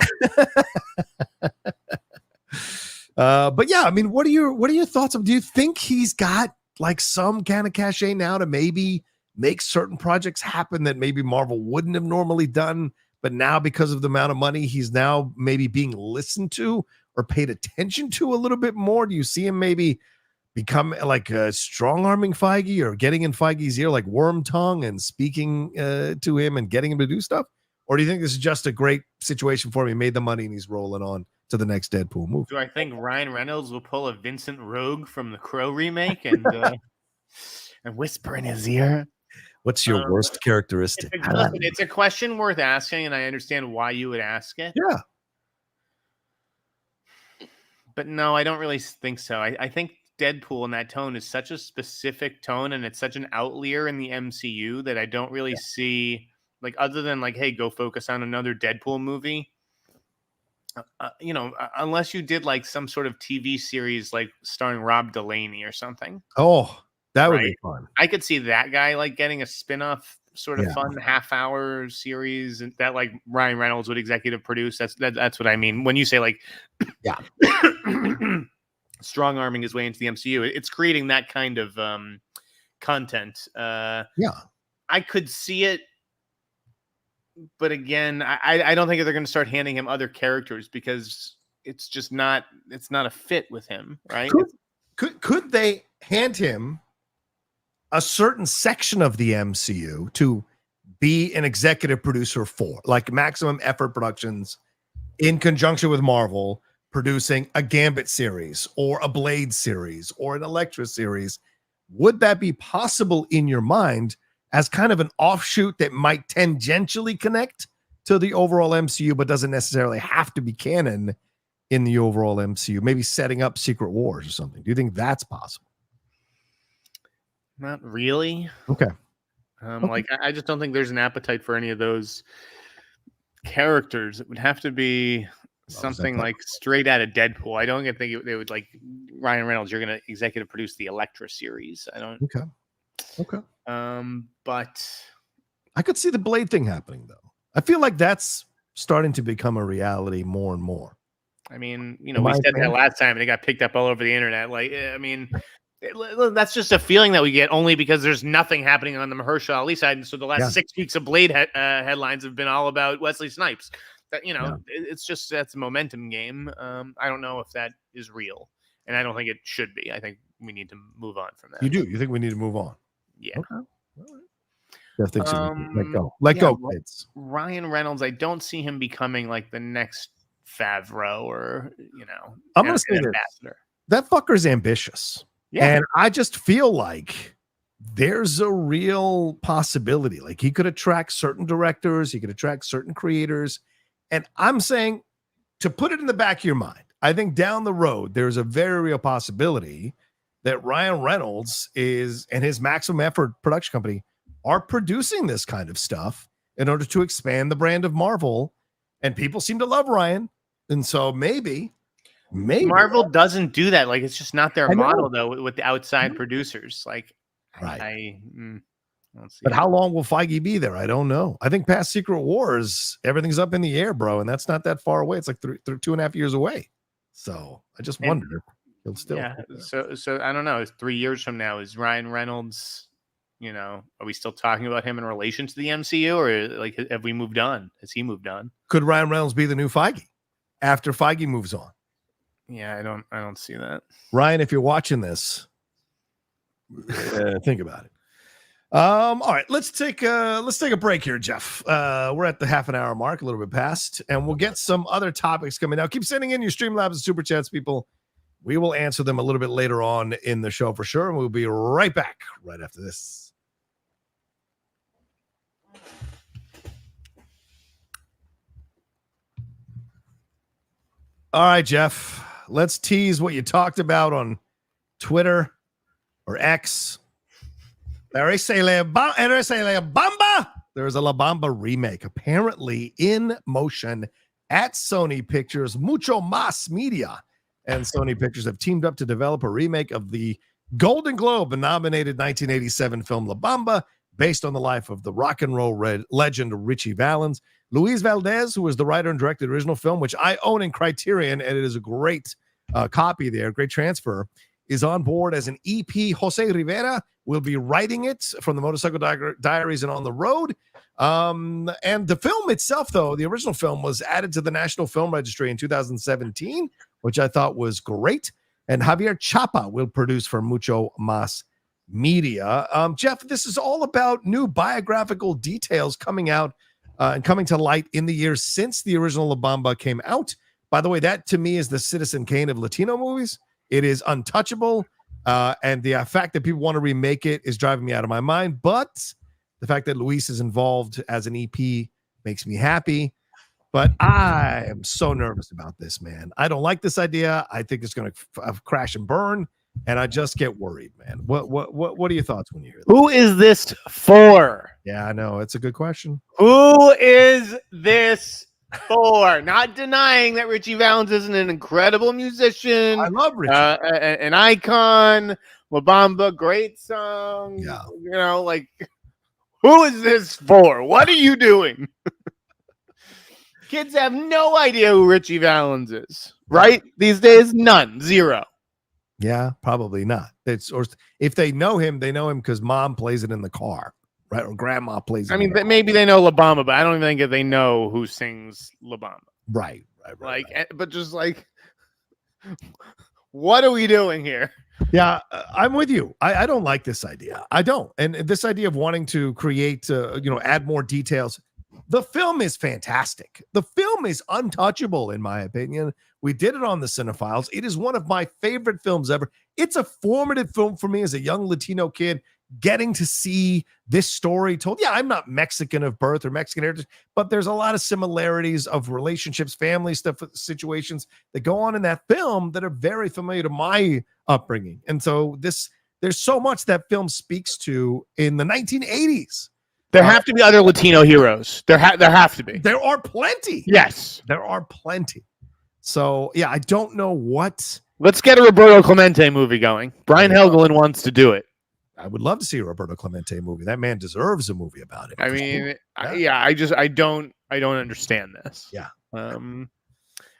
But yeah, I mean, what are your thoughts? Do you think he's got like some kind of cachet now to maybe make certain projects happen that maybe Marvel wouldn't have normally done, but now because of the amount of money, he's now maybe being listened to or paid attention to a little bit more? Do you see him maybe become like a strong arming Feige or getting in Feige's ear like worm tongue and speaking to him and getting him to do stuff? Or do you think this is just a great situation for him? He made the money and he's rolling on to the next Deadpool movie. Do I think Ryan Reynolds will pull a Vincent Rogue from the Crow remake and whisper in his ear? What's your worst characteristic? It's a question worth asking, and I understand why you would ask it. Yeah. But no, I don't really think so. I think Deadpool in that tone is such a specific tone, and it's such an outlier in the MCU that I don't really see, like, other than like, hey, go focus on another Deadpool movie. Unless you did like some sort of TV series like starring Rob Delaney or something. Oh, that would be fun. I could see that guy like getting a spin-off sort of fun half-hour series that like Ryan Reynolds would executive produce. That's what I mean. When you say like strong arming his way into the MCU, it's creating that kind of content. I could see it. But again, I don't think they're going to start handing him other characters because it's just not a fit with him, right? Could they hand him a certain section of the MCU to be an executive producer for, like Maximum Effort Productions in conjunction with Marvel producing a Gambit series or a Blade series or an Elektra series? Would that be possible in your mind as kind of an offshoot that might tangentially connect to the overall MCU, but doesn't necessarily have to be canon in the overall MCU? Maybe setting up Secret Wars or something. Do you think that's possible? Not really. Okay. Like, I just don't think there's an appetite for any of those characters. It would have to be something like straight out of Deadpool. I don't think they would like Ryan Reynolds. You're going to executive produce the Elektra series. I don't. Okay. But I could see the Blade thing happening though. I feel like that's starting to become a reality more and more. I mean, we said that last time and it got picked up all over the internet. Like, I mean, that's just a feeling that we get only because there's nothing happening on the Mahershala Ali side. And so the last 6 weeks of Blade headlines have been all about Wesley Snipes. That, it's just, that's a momentum game. I don't know if that is real, and I don't think it should be. I think we need to move on from that. You do? You think we need to move on? Yeah. Okay. Jeff thinks let go, kids. Ryan Reynolds, I don't see him becoming like the next Favreau or, I'm going to say this. That fucker's ambitious. Yeah. And I just feel like there's a real possibility. Like he could attract certain directors. He could attract certain creators. And I'm saying, to put it in the back of your mind, I think down the road, there's a very real possibility that Ryan Reynolds and his Maximum Effort production company are producing this kind of stuff in order to expand the brand of Marvel. And people seem to love Ryan. And so maybe Marvel doesn't do that. Like, it's just not their model, though, with the outside producers. Like, right. I don't see but how long will Feige be there? I don't know. I think past Secret Wars, everything's up in the air, bro. And that's not that far away. It's like 2.5 years away. So I just wonder if he'll still. Yeah. So I don't know. 3 years from now, is Ryan Reynolds, are we still talking about him in relation to the MCU, or like, have we moved on? Has he moved on? Could Ryan Reynolds be the new Feige after Feige moves on? Yeah, I don't see that. Ryan, if you're watching this, think about it. All right, let's take a break here, Jeff. We're at the half an hour mark, a little bit past, and we'll get some other topics coming out. Keep sending in your Streamlabs and Super Chats, people. We will answer them a little bit later on in the show for sure, and we'll be right back right after this. All right, Jeff. Let's tease what you talked about on Twitter or X. There is a La Bamba. There is a La Bamba remake apparently in motion at Sony Pictures, Mucho Mas Media, and Sony Pictures have teamed up to develop a remake of the Golden Globe-nominated 1987 film La Bamba, based on the life of the rock and roll legend Richie Valens. Luis Valdez, who was the writer and director of the original film, which I own in Criterion, and it is a great copy there, great transfer, is on board as an EP. Jose Rivera will be writing it from the Motorcycle Diaries and On the Road. And the film itself, though, the original film was added to the National Film Registry in 2017, which I thought was great. And Javier Chapa will produce for Mucho Mas Media. Jeff, this is all about new biographical details coming out and coming to light in the years since the original La Bamba came out. By the way, that to me is the Citizen Kane of Latino movies. It is untouchable. And the fact that people want to remake it is driving me out of my mind. But the fact that Luis is involved as an EP makes me happy. But I am so nervous about this, man. I don't like this idea. I think it's going to crash and burn. And I just get worried, man. What are your thoughts when you hear that? Who is this for? Yeah, I know. It's a good question. Who is this for? Not denying that Richie Valens isn't an incredible musician. I love Richie. An icon. La Bamba, great song. Yeah. Like, who is this for? What are you doing? Kids have no idea who Richie Valens is, right? These days, none. Zero. Yeah, probably not. Or if they know him because mom plays it in the car, right? Or grandma plays it. I mean, maybe they know La Bamba, but I don't even think they know who sings La Bamba. Right. Like, but just like, what are we doing here? Yeah, I'm with you. I don't like this idea. I don't. And this idea of wanting to create, add more details. The film is fantastic. The film is untouchable, in my opinion. We did it on the Cinephiles. It is one of my favorite films ever. It's a formative film for me as a young Latino kid, getting to see this story told. Yeah, I'm not Mexican of birth or Mexican heritage, but there's a lot of similarities of relationships, family stuff, situations that go on in that film that are very familiar to my upbringing. And so there's so much that film speaks to in the 1980s. There have to be other Latino heroes. There have to be. There are plenty. Yes. There are plenty. So, yeah, I don't know what. Let's get a Roberto Clemente movie going. Brian Helgeland wants to do it. I would love to see a Roberto Clemente movie. That man deserves a movie about it. I mean, I don't understand this. Yeah.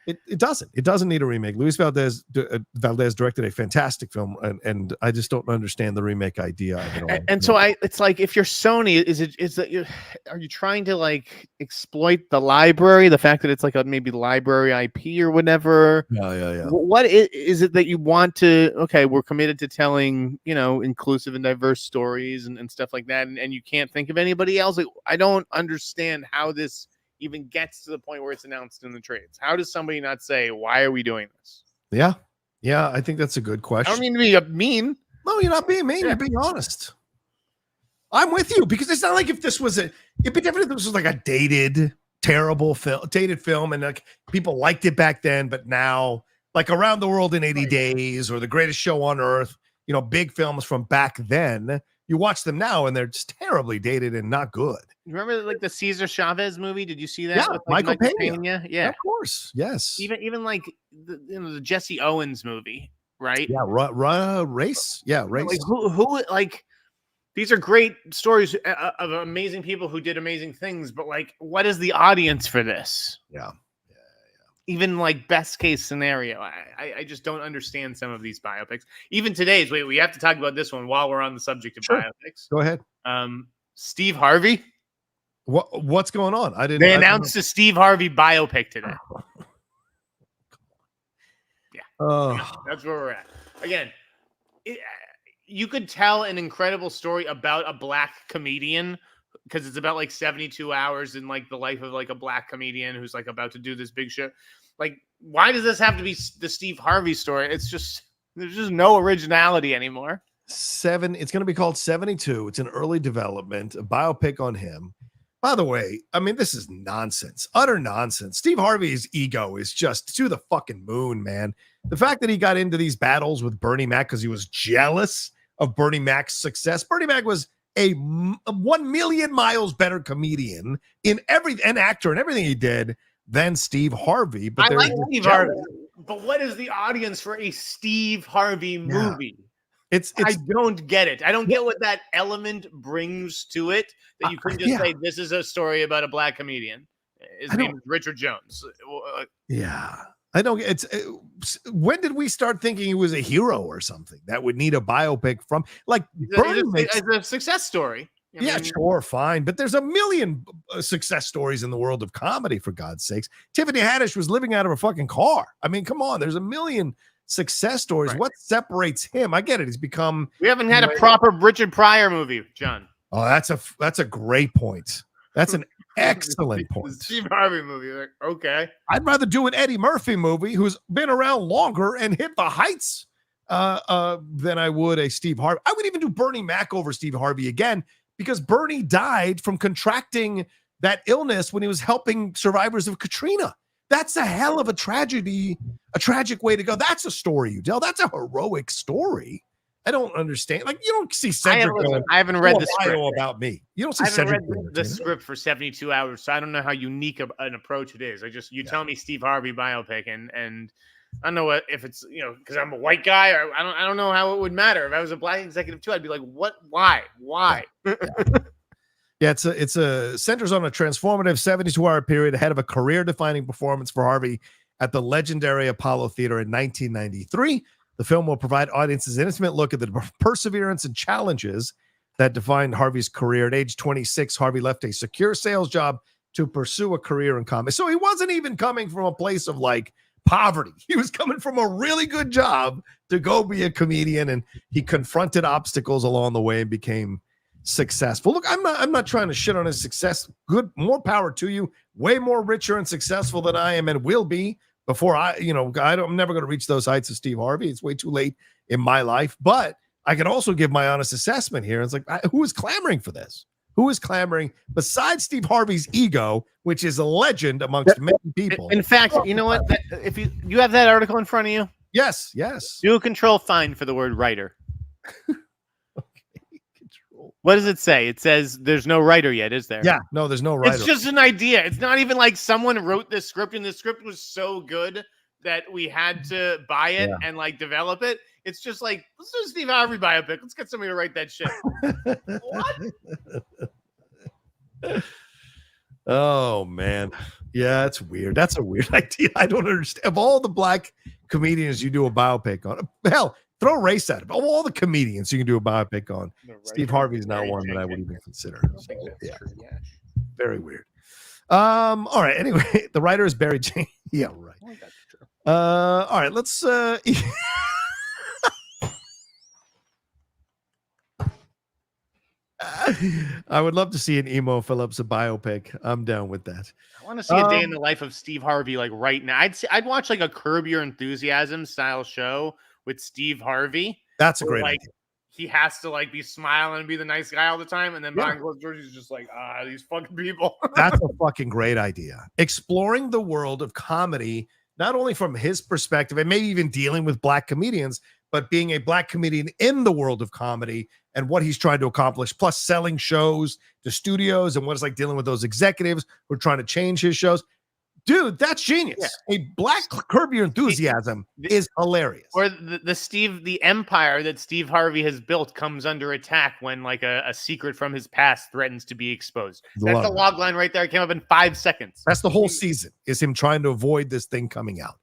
It doesn't need a remake. Luis Valdez directed a fantastic film, and I just don't understand the remake idea of it all. And so it's like, if you're Sony, are you trying to like exploit the library, the fact that it's like a maybe library IP or whatever? Yeah. What is it that you want to? Okay, we're committed to telling inclusive and diverse stories and stuff like that, and you can't think of anybody else. Like, I don't understand how this even gets to the point where it's announced in the trades. How does somebody not say, why are we doing this? Yeah, I think that's a good question. I don't mean to be mean. No, you're not being mean. Yeah. You're being honest. I'm with you, because it's not like if this was it'd be different if this was like a dated film, and like people liked it back then, but now like Around the World in 80 Days or The Greatest Show on Earth, you know, big films from back then. You watch them now and they're just terribly dated and not good. Remember like the Cesar Chavez movie? Did you see that? Yeah, with, like, Michael Pena. Yeah, of course. Yes. Even like the Jesse Owens movie, right? Yeah, Race. Yeah, Race. Like who like these are great stories of amazing people who did amazing things, but like, what is the audience for this? Yeah. Even like best case scenario, I just don't understand some of these biopics. Even today's, we have to talk about this one while we're on the subject of biopics. Go ahead. Steve Harvey. What's going on? They announced a Steve Harvey biopic today. Yeah, that's where we're at. Again, you could tell an incredible story about a black comedian because it's about like 72 hours in like the life of like a black comedian who's like about to do this big show. Like, why does this have to be the Steve Harvey story? It's just, there's just no originality anymore. It's going to be called 72. It's an early development, a biopic on him. By the way, I mean, this is nonsense, utter nonsense. Steve Harvey's ego is just to the fucking moon, man. The fact that he got into these battles with Bernie Mac because he was jealous of Bernie Mac's success. Bernie Mac was a 1 million miles better comedian in an actor and everything he did than Steve Harvey. But I like Steve Harvey. But what is the audience for a Steve Harvey movie? I don't get it. I don't get what that element brings to it that you couldn't just say this is a story about a black comedian. His name is Richard Jones. Yeah. I don't. When did we start thinking he was a hero or something that would need a biopic from? Like, it's a success story. Sure, fine, but there's a million success stories in the world of comedy, for God's sakes. Tiffany Haddish was living out of her fucking car. I mean, come on, there's a million success stories. Right. What separates him? I get it. He's become. We haven't had a proper Richard Pryor movie, John. Oh, that's a great point. That's an excellent point. Steve Harvey movie. Like, okay. I'd rather do an Eddie Murphy movie who's been around longer and hit the heights than I would a Steve Harvey. I would even do Bernie Mac over Steve Harvey again because Bernie died from contracting that illness when he was helping survivors of Katrina. That's a hell of a tragedy, a tragic way to go. That's a story you tell. That's a heroic story. I don't understand. Like, you don't see Cedric. I haven't read the script about me. You don't see I haven't Cedric read the script for 72 hours, so I don't know how unique an approach it is. Tell me Steve Harvey biopic, and I don't know if it's because I'm a white guy, or I don't know how it would matter. If I was a black executive too, I'd be like, what? Why? Yeah, it's a centers on a transformative 72-hour period ahead of a career-defining performance for Harvey at the legendary Apollo Theater in 1993. The film will provide audiences an intimate look at the perseverance and challenges that defined Harvey's career. At age 26, Harvey left a secure sales job to pursue a career in comedy. So he wasn't even coming from a place of like poverty. He was coming from a really good job to go be a comedian, and he confronted obstacles along the way and became successful. Look, I'm not trying to shit on his success. Good, more power to you. Way more richer and successful than I am and will be. Before I'm never going to reach those heights of Steve Harvey. It's way too late in my life. But I can also give my honest assessment here. It's like, who is clamoring for this? Who is clamoring besides Steve Harvey's ego, which is a legend amongst many people? In fact, you know what? If you have that article in front of you, yes, do a control-find for the word writer. What does it say? It says there's no writer yet, is there? Yeah, no, there's no writer. It's just an idea. It's not even like someone wrote this script and the script was so good that we had to buy it and like develop it. It's just like, let's do a Steve Harvey biopic. Let's get somebody to write that shit. What? Oh, man. Yeah, that's weird. That's a weird idea. I don't understand. Of all the black comedians you do a biopic on, hell, throw race at it. Of all the comedians you can do a biopic on, Steve Harvey's not one that I would even consider. So, yeah. Very weird. All right. Anyway, the writer is Barry Jane. Yeah, right. All right. Let's. I would love to see an Emo Phillips a biopic. I'm down with that. I want to see a day in the life of Steve Harvey, like right now. I'd watch like a Curb Your Enthusiasm style show with Steve Harvey. That's a great like idea. He has to like be smiling and be the nice guy all the time, and then behind closed doors he's just like, these fucking people. That's a fucking great idea. Exploring the world of comedy not only from his perspective and maybe even dealing with black comedians, but being a black comedian in the world of comedy and what he's trying to accomplish, plus selling shows to studios and what it's like dealing with those executives who are trying to change his shows. Dude, that's genius. Yeah. A black Curb Your Enthusiasm is hilarious. Or the empire that Steve Harvey has built comes under attack when like a secret from his past threatens to be exposed. That's the log line right there. It came up in 5 seconds. That's the whole season, is him trying to avoid this thing coming out.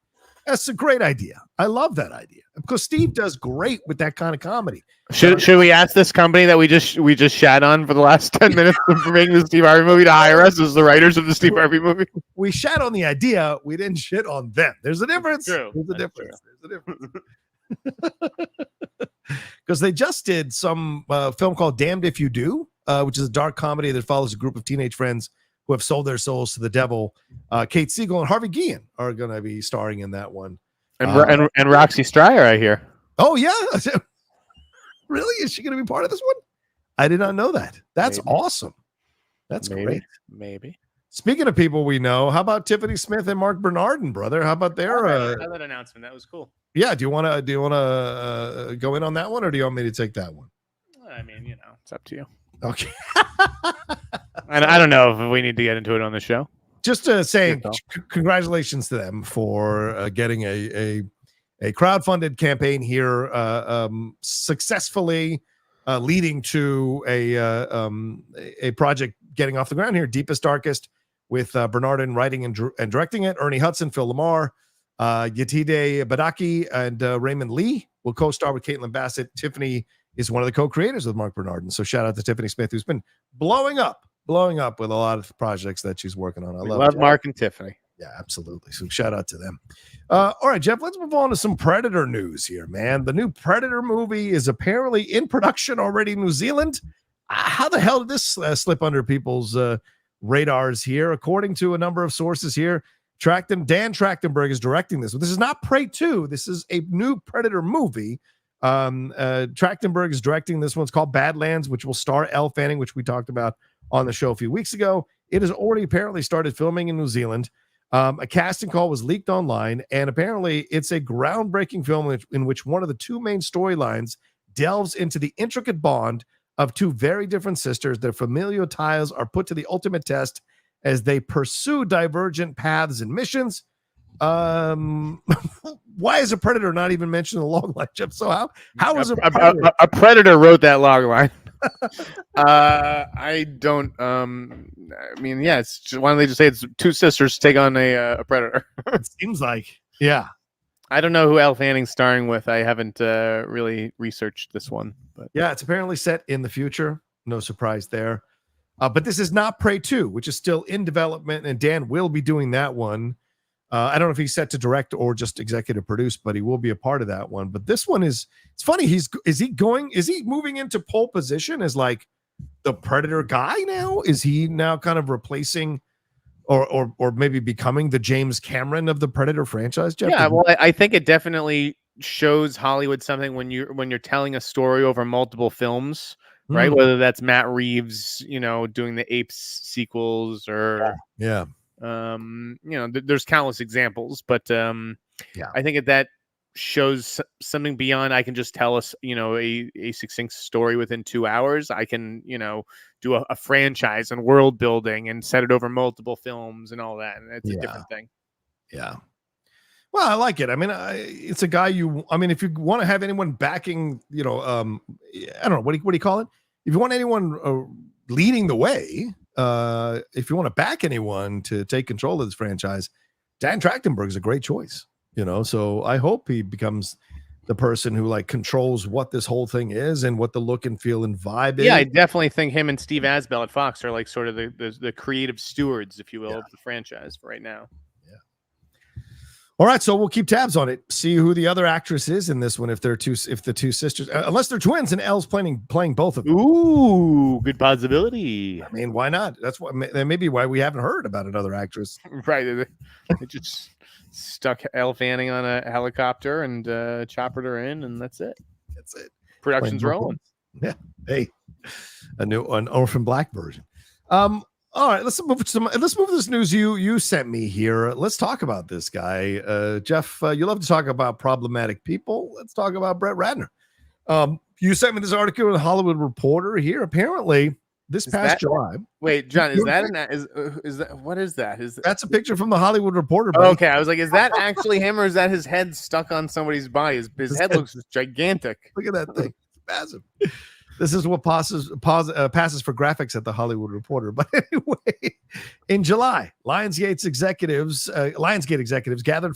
That's a great idea. I love that idea because Steve does great with that kind of comedy. Should we ask this company that we just shat on for the last 10 minutes for making the Steve Harvey movie to hire us as the writers of the Steve Harvey movie? We shat on the idea. We didn't shit on them. There's a difference. True. There's a difference. Because they just did some film called Damned If You Do, which is a dark comedy that follows a group of teenage friends who have sold their souls to the devil. Kate Siegel and Harvey Guillen are going to be starring in that one. And Roxy Stryer, I hear. Oh, yeah. Really? Is she going to be part of this one? I did not know that. That's awesome. That's great. Maybe. Speaking of people we know, how about Tiffany Smith and Marc Bernardin, brother? How about their that announcement? That was cool. Yeah. Do you want to go in on that one, or do you want me to take that one? I mean, it's up to you. Okay. I don't know if we need to get into it on the show. Just saying congratulations to them for getting a crowdfunded campaign here, successfully leading to a project getting off the ground here. Deepest Darkest, with Bernardin writing and directing it. Ernie Hudson, Phil Lamar, Yetide Badaki, and Raymond Lee will co-star with Caitlin Bassett. Tiffany is one of the co-creators with Marc Bernardin. So shout out to Tiffany Smith, who's been blowing up with a lot of projects that she's working on. I love Marc and Tiffany. Yeah, absolutely. So shout out to them. All right, Jeff, let's move on to some Predator news here, man. The new Predator movie is apparently in production already in New Zealand. How the hell did this slip under people's radars here? According to a number of sources here, Dan Trachtenberg is directing this. This is not Prey 2. This is a new Predator movie. Trachtenberg is directing this one. It's called Badlands, which will star Elle Fanning, which we talked about on the show a few weeks ago. It has already apparently started filming in New Zealand. A casting call was leaked online, and apparently it's a groundbreaking film in which one of the two main storylines delves into the intricate bond of two very different sisters. Their familial ties are put to the ultimate test as they pursue divergent paths and missions. Why is a Predator not even mentioned in the log line, Jeff? So how is a Predator wrote that log line? I don't. I mean, yeah. It's just, why don't they just say it's two sisters take on a Predator? It seems like, yeah. I don't know who Elle Fanning's starring with. I haven't really researched this one, but yeah, it's apparently set in the future. No surprise there. But this is not Prey 2, which is still in development, and Dan will be doing that one. I don't know if he's set to direct or just executive produce, but he will be a part of that one. But this one it's funny. Is he moving into pole position as like the Predator guy now? Is he now kind of replacing or maybe becoming the James Cameron of the Predator franchise, Jeff? Yeah, well, I think it definitely shows Hollywood something when you're telling a story over multiple films, right? Whether that's Matt Reeves, doing the Apes sequels or there's countless examples, but I think that shows something beyond I can just tell us, a succinct story within 2 hours. I can, do a franchise and world building and set it over multiple films and all that. And it's a different thing. Yeah. Well, I like it. I mean, it's a guy if you want to have anyone backing, I don't know, what do you call it? If you want anyone leading the way, if you want to back anyone to take control of this franchise, Dan Trachtenberg is a great choice, so I hope he becomes the person who controls what this whole thing is and what the look and feel and vibe is. Yeah, I definitely think him and Steve Asbell at Fox are sort of the creative stewards, if you will, of the franchise for right now. All right, so we'll keep tabs on it. See who the other actress is in this one. If the two sisters, unless they're twins, and Elle's playing both of them. Ooh, good possibility. I mean, why not? That may be why we haven't heard about another actress. Right, they just stuck Elle Fanning on a helicopter and choppered her in, and that's it. That's it. Production's rolling. Yeah. Hey, an Orphan Black version. All right, let's move this news you sent me here. Let's talk about this guy, Jeff. You love to talk about problematic people. Let's talk about Brett Ratner. You sent me this article in the Hollywood Reporter here. Apparently, this past July. Wait, John, is that what is that? That's a picture from the Hollywood Reporter? Oh, okay, I was like, is that actually him, or is that his head stuck on somebody's body? His head looks gigantic. Look at that thing. It's massive. This is what passes for graphics at the Hollywood Reporter. But anyway, in July, Lionsgate executives gathered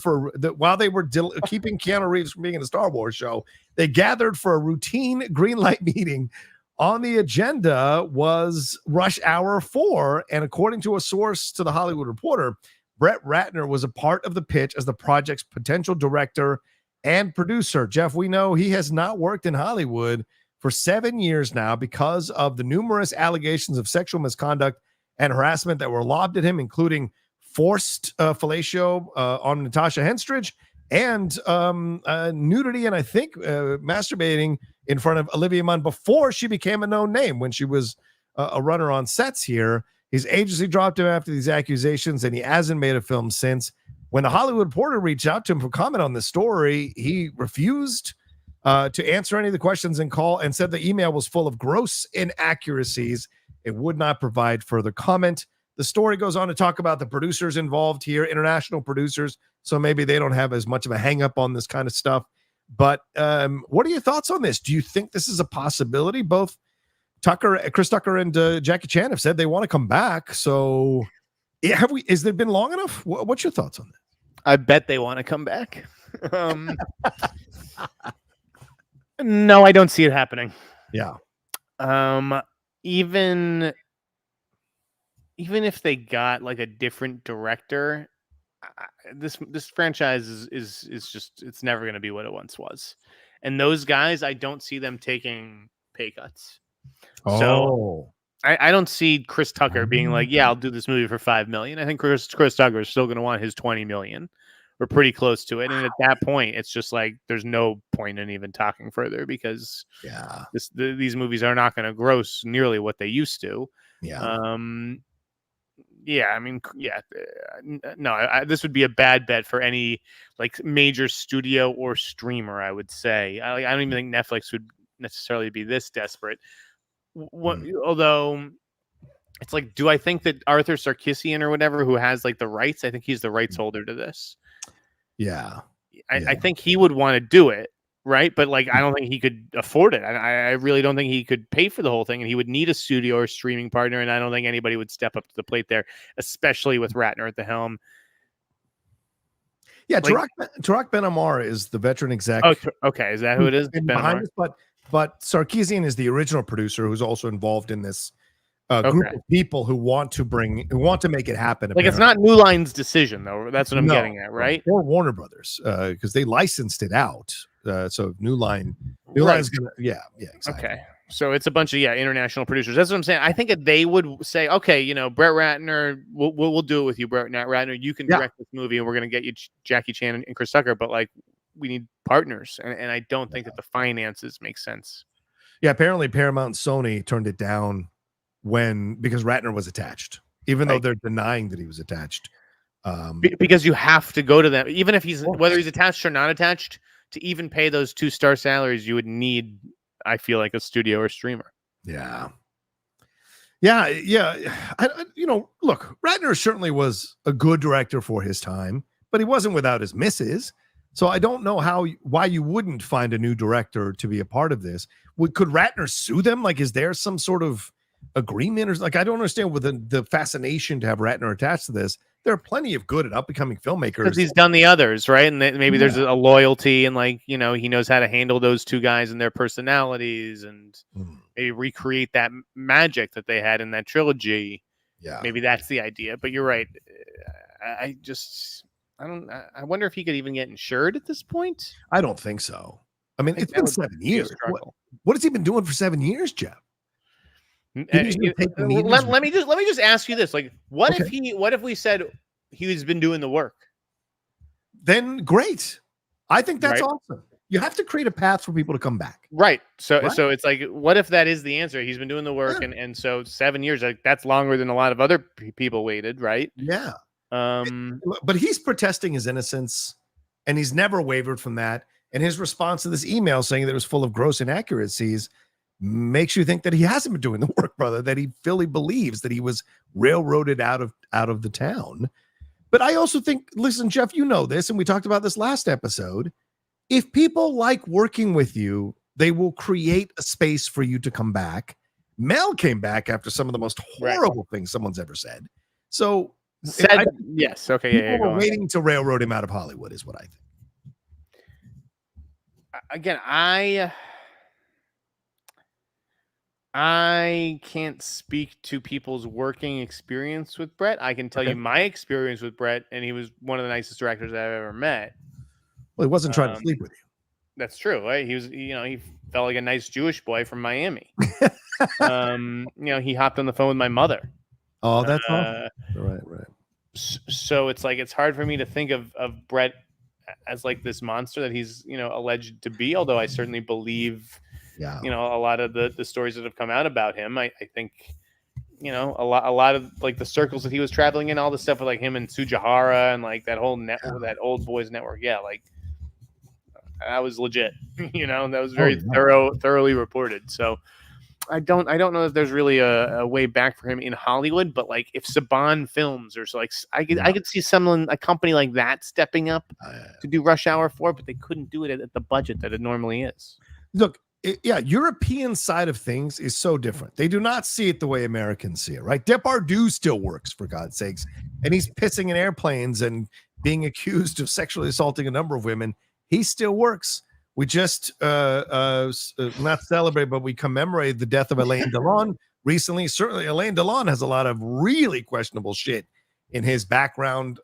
while they were keeping Keanu Reeves from being in the Star Wars show, they gathered for a routine Greenlight meeting. On the agenda was Rush Hour 4, and according to a source to the Hollywood Reporter, Brett Ratner was a part of the pitch as the project's potential director and producer. Jeff, we know he has not worked in Hollywood for 7 years now because of the numerous allegations of sexual misconduct and harassment that were lobbed at him, including forced fellatio on Natasha Henstridge and nudity and I think masturbating in front of Olivia Munn before she became a known name when she was a runner on sets here. His agency dropped him after these accusations, and he hasn't made a film since. When the Hollywood Reporter reached out to him for comment on this story, he refused to answer any of the questions and said the email was full of gross inaccuracies. It would not provide further comment. The story goes on to talk about the producers involved here, international producers, so maybe they don't have as much of a hang up on this kind of stuff. But what are your thoughts on this? Do you think this is a possibility? Both Chris Tucker and Jackie Chan have said they want to come back. So has it been long enough? What's your thoughts on this? I bet they want to come back. No, I don't see it happening. Yeah. Even if they got like a different director, this franchise is just, it's never going to be what it once was. And those guys, I don't see them taking pay cuts. Oh. So I don't see Chris Tucker being like, yeah, I'll do this movie for $5 million. I think Chris Tucker is still going to want his $20 million. We're pretty close to it. And at that point, it's just like, there's no point in even talking further because these movies are not going to gross nearly what they used to. Yeah. No, this would be a bad bet for any like major studio or streamer, I would say. I don't even think Netflix would necessarily be this desperate. Although it's like, do I think that Arthur Sarkisian or whatever, who has like the rights, I think he's the rights holder to this. Yeah. I think he would want to do it, right? But like, I don't think he could afford it. I really don't think he could pay for the whole thing, and he would need a studio or streaming partner, and I don't think anybody would step up to the plate there, especially with Ratner at the helm. Yeah, Tarak Ben Ammar is the veteran exec. Oh, okay. Is that who it is? Behind us, but Sarkisian is the original producer who's also involved in this group of people who want to make it happen. Like, it's not New Line's decision, though. That's what I'm getting at, right? Or Warner Brothers, because they licensed it out. So New Line's gonna, exactly. Okay. So it's a bunch of international producers. That's what I'm saying. I think that they would say, okay, Brett Ratner, we'll do it with you, Brett Ratner. You can direct this movie, and we're gonna get you Jackie Chan and Chris Tucker. But like, we need partners, and I don't think that the finances make sense. Yeah, apparently Paramount and Sony turned it down because Ratner was attached, even though they're denying that he was attached. Because you have to go to them, even if whether he's attached or not attached, to even pay those 2-star salaries, you would need, I feel like, a studio or streamer. Yeah. Look, Ratner certainly was a good director for his time, but he wasn't without his misses. So I don't know why you wouldn't find a new director to be a part of this. Could Ratner sue them? Like, is there some sort of agreement, or like, I don't understand with the fascination to have Ratner attached to this. There are plenty of good and up-and-coming filmmakers because he's done the others, right? And maybe there's a loyalty, and like, he knows how to handle those two guys and their personalities, and maybe recreate that magic that they had in that trilogy. Yeah, maybe that's the idea. But you're right. I wonder if he could even get insured at this point. I don't think so. I mean, it's been 7 years. What has he been doing for 7 years, Jeff? Let me just ask you this: like, what if we said he's been doing the work? Then great. I think that's awesome. You have to create a path for people to come back. Right. So it's like, what if that is the answer? He's been doing the work, and so 7 years, like, that's longer than a lot of other people waited, right? Yeah. But he's protesting his innocence, and he's never wavered from that. And his response to this email saying that it was full of gross inaccuracies makes you think that he hasn't been doing the work, brother, that he fully believes that he was railroaded out of the town. But I also think, listen, Jeff, you know this, and we talked about this last episode. If people like working with you, they will create a space for you to come back. Mel came back after some of the most horrible things someone's ever said. So, yes, okay, people were waiting to railroad him out of Hollywood, is what I think. Again, I can't speak to people's working experience with Brett. I can tell you my experience with Brett, and he was one of the nicest directors I've ever met. Well, he wasn't trying to sleep with you. That's true, right? He was, he felt like a nice Jewish boy from Miami. He hopped on the phone with my mother. Oh, that's awesome. Right. So it's like, it's hard for me to think of Brett as like this monster that he's, alleged to be, although I certainly believe, a lot of the stories that have come out about him. I think, a lot of like the circles that he was traveling in, all the stuff with like him and Sujihara and like that whole network, that old boys network. Yeah. Like, that was legit, that was very thoroughly reported. So I don't know if there's really a way back for him in Hollywood, but like if Saban Films or so, like I could see a company like that stepping up to do Rush Hour 4, but they couldn't do it at the budget that it normally is. Look, European side of things is so different. They do not see it the way Americans see it, right? Depardieu still works, for God's sakes, and he's pissing in airplanes and being accused of sexually assaulting a number of women. He still works. We just not celebrate, but we commemorate the death of Alain Delon recently. Certainly, Alain Delon has a lot of really questionable shit in his background,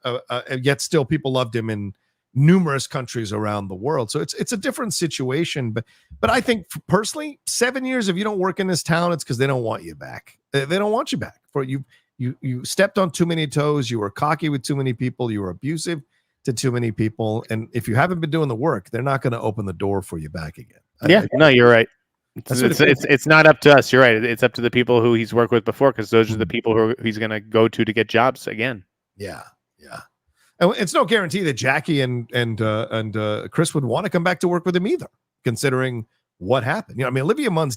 yet still people loved him in numerous countries around the world. So it's a different situation. But I think personally, 7 years, if you don't work in this town, it's because they don't want you back. They don't want you back. For you stepped on too many toes. You were cocky with too many people. You were abusive to too many people, and if you haven't been doing the work, they're not going to open the door for you back again. No, you're right. It's not up to us. You're right. It's up to the people who he's worked with before, because those are the people who he's going to go to get jobs again. Yeah. And it's no guarantee that Jackie and Chris would want to come back to work with him either, considering what happened. Olivia Munn's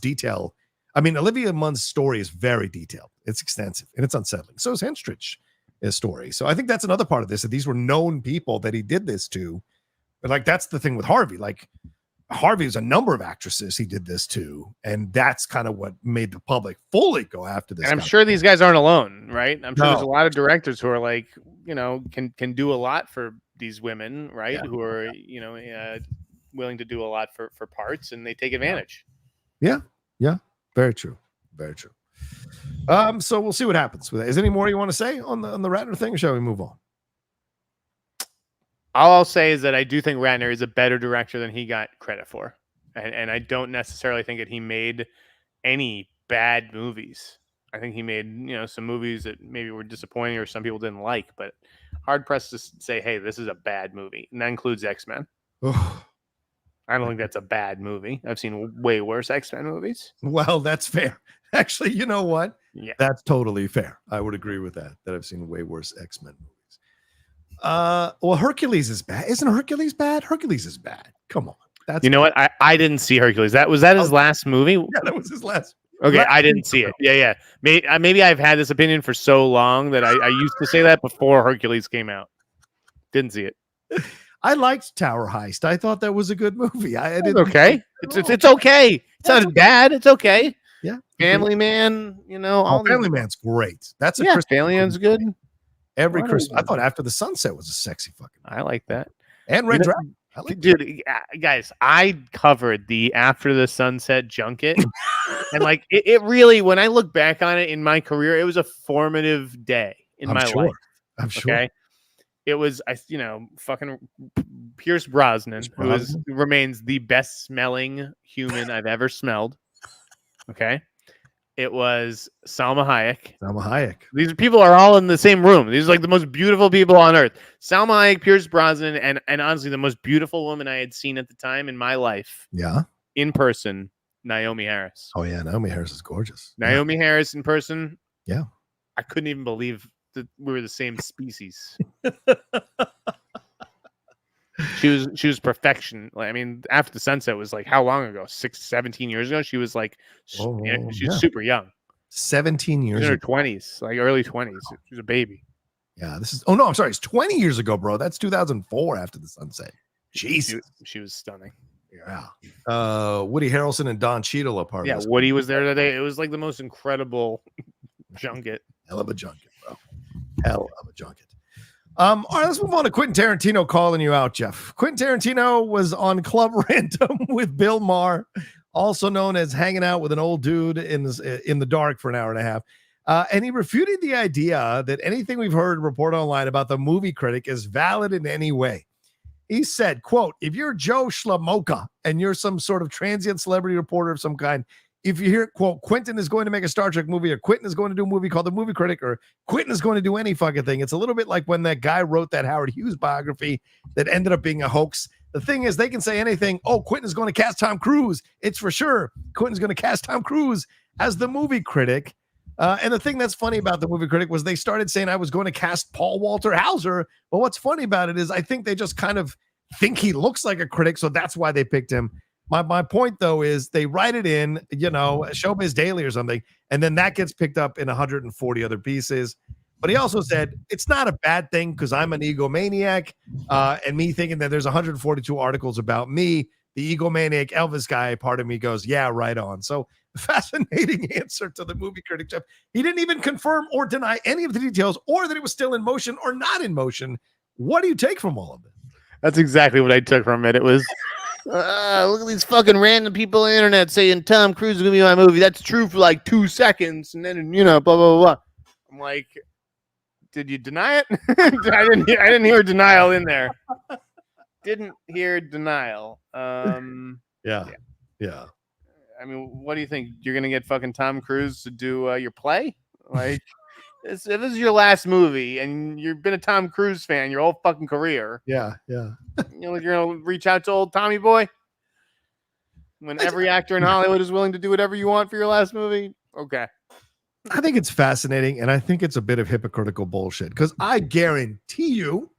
story is very detailed. It's extensive and it's unsettling. So is Henstridge. His story. So I think that's another part of this, that these were known people that he did this to. But like, that's the thing with Harvey. Like, Harvey was a number of actresses he did this to, and that's kind of what made the public fully go after this. And I'm sure these guys aren't alone, right? I'm sure there's a lot of directors who are like, can do a lot for these women, right? Yeah. Who are, willing to do a lot for parts, and they take advantage. Yeah. Very true. So we'll see what happens with that. Is there any more you want to say on the Ratner thing, or shall we move on? All I'll say is that I do think Ratner is a better director than he got credit for. And I don't necessarily think that he made any bad movies. I think he made, some movies that maybe were disappointing or some people didn't like, but hard pressed to say, hey, this is a bad movie. And that includes X-Men. I don't think that's a bad movie. I've seen way worse X-Men movies. Well, that's fair. Actually, you know what? Yeah, that's totally fair. I would agree with that I've seen way worse X-Men movies. Well, Hercules is bad. Isn't Hercules bad? Hercules is bad. Come on. That's what? I didn't see Hercules. Was that his last movie? Yeah, that was his last. Okay, I didn't see it. Yeah. Maybe I've had this opinion for so long that I used to say that before Hercules came out. Didn't see it. I liked Tower Heist. I thought that was a good movie. It's okay. It's okay. It's not bad. It's okay. Yeah. Family Man, Family Man's great. That's a Christmas Family Man's good. Every Christmas. I thought After the Sunset was a sexy fucking movie. I like that. And Red Dragon. Dude, guys, I covered the After the Sunset junket. And like it really, when I look back on it in my career, it was a formative day in my life. I'm sure. Okay. It was, fucking Pierce Brosnan, who remains the best smelling human I've ever smelled. Okay. It was Salma Hayek. Salma Hayek. These people are all in the same room. These are like the most beautiful people on earth. Salma Hayek, Pierce Brosnan, and honestly, the most beautiful woman I had seen at the time in my life. Yeah. In person, Naomi Harris. Oh, yeah. Naomi Harris is gorgeous. Naomi Harris in person. Yeah. I couldn't even believe that we were the same species. She was perfection. I mean, After the Sunset was like how long ago? 17 years ago. She was like, she was super young. 17 years. In her 20s, like early 20s. She was a baby. Yeah, this is. Oh no, I'm sorry. It's 20 years ago, bro. That's 2004. After the Sunset. Jesus, she was stunning. Yeah. Woody Harrelson and Don Cheadle are part of this. Yeah, Woody was there today. It was like the most incredible junket. Hell of a junket, bro. Hell of a junket. All right, let's move on to Quentin Tarantino calling you out, Jeff. Quentin Tarantino was on Club Random with Bill Maher, also known as hanging out with an old dude in the dark for an hour and a half. And he refuted the idea that anything we've heard reported online about the movie critic is valid in any way. He said, quote, if you're Joe Schlemoka and you're some sort of transient celebrity reporter of some kind, if you hear, quote, Quentin is going to make a Star Trek movie, or Quentin is going to do a movie called The Movie Critic, or Quentin is going to do any fucking thing. It's a little bit like when that guy wrote that Howard Hughes biography that ended up being a hoax. The thing is, they can say anything. Oh, Quentin is going to cast Tom Cruise. It's for sure. Quentin's going to cast Tom Cruise as the movie critic. And the thing that's funny about the movie critic was they started saying I was going to cast Paul Walter Hauser. But what's funny about it is I think they just kind of think he looks like a critic. So that's why they picked him. My point, though, is they write it in, Showbiz Daily or something, and then that gets picked up in 140 other pieces. But he also said it's not a bad thing because I'm an egomaniac, and me thinking that there's 142 articles about me, the egomaniac Elvis guy, part of me goes, yeah, right on. So fascinating answer to the movie critic, Jeff. He didn't even confirm or deny any of the details or that it was still in motion or not in motion. What do you take from all of it? That's exactly what I took from it. It was... look at these fucking random people on the internet saying Tom Cruise is gonna be my movie. That's true for like 2 seconds, and then blah blah blah. I'm like, did you deny it? I didn't hear denial in there. Didn't hear denial. Yeah. I mean, what do you think? You're gonna get fucking Tom Cruise to do your play? Like, if this is your last movie and you've been a Tom Cruise fan your whole fucking career, yeah, you're gonna reach out to old Tommy boy when every actor in Hollywood is willing to do whatever you want for your last movie. Okay, I think it's fascinating, and I think it's a bit of hypocritical bullshit because I guarantee you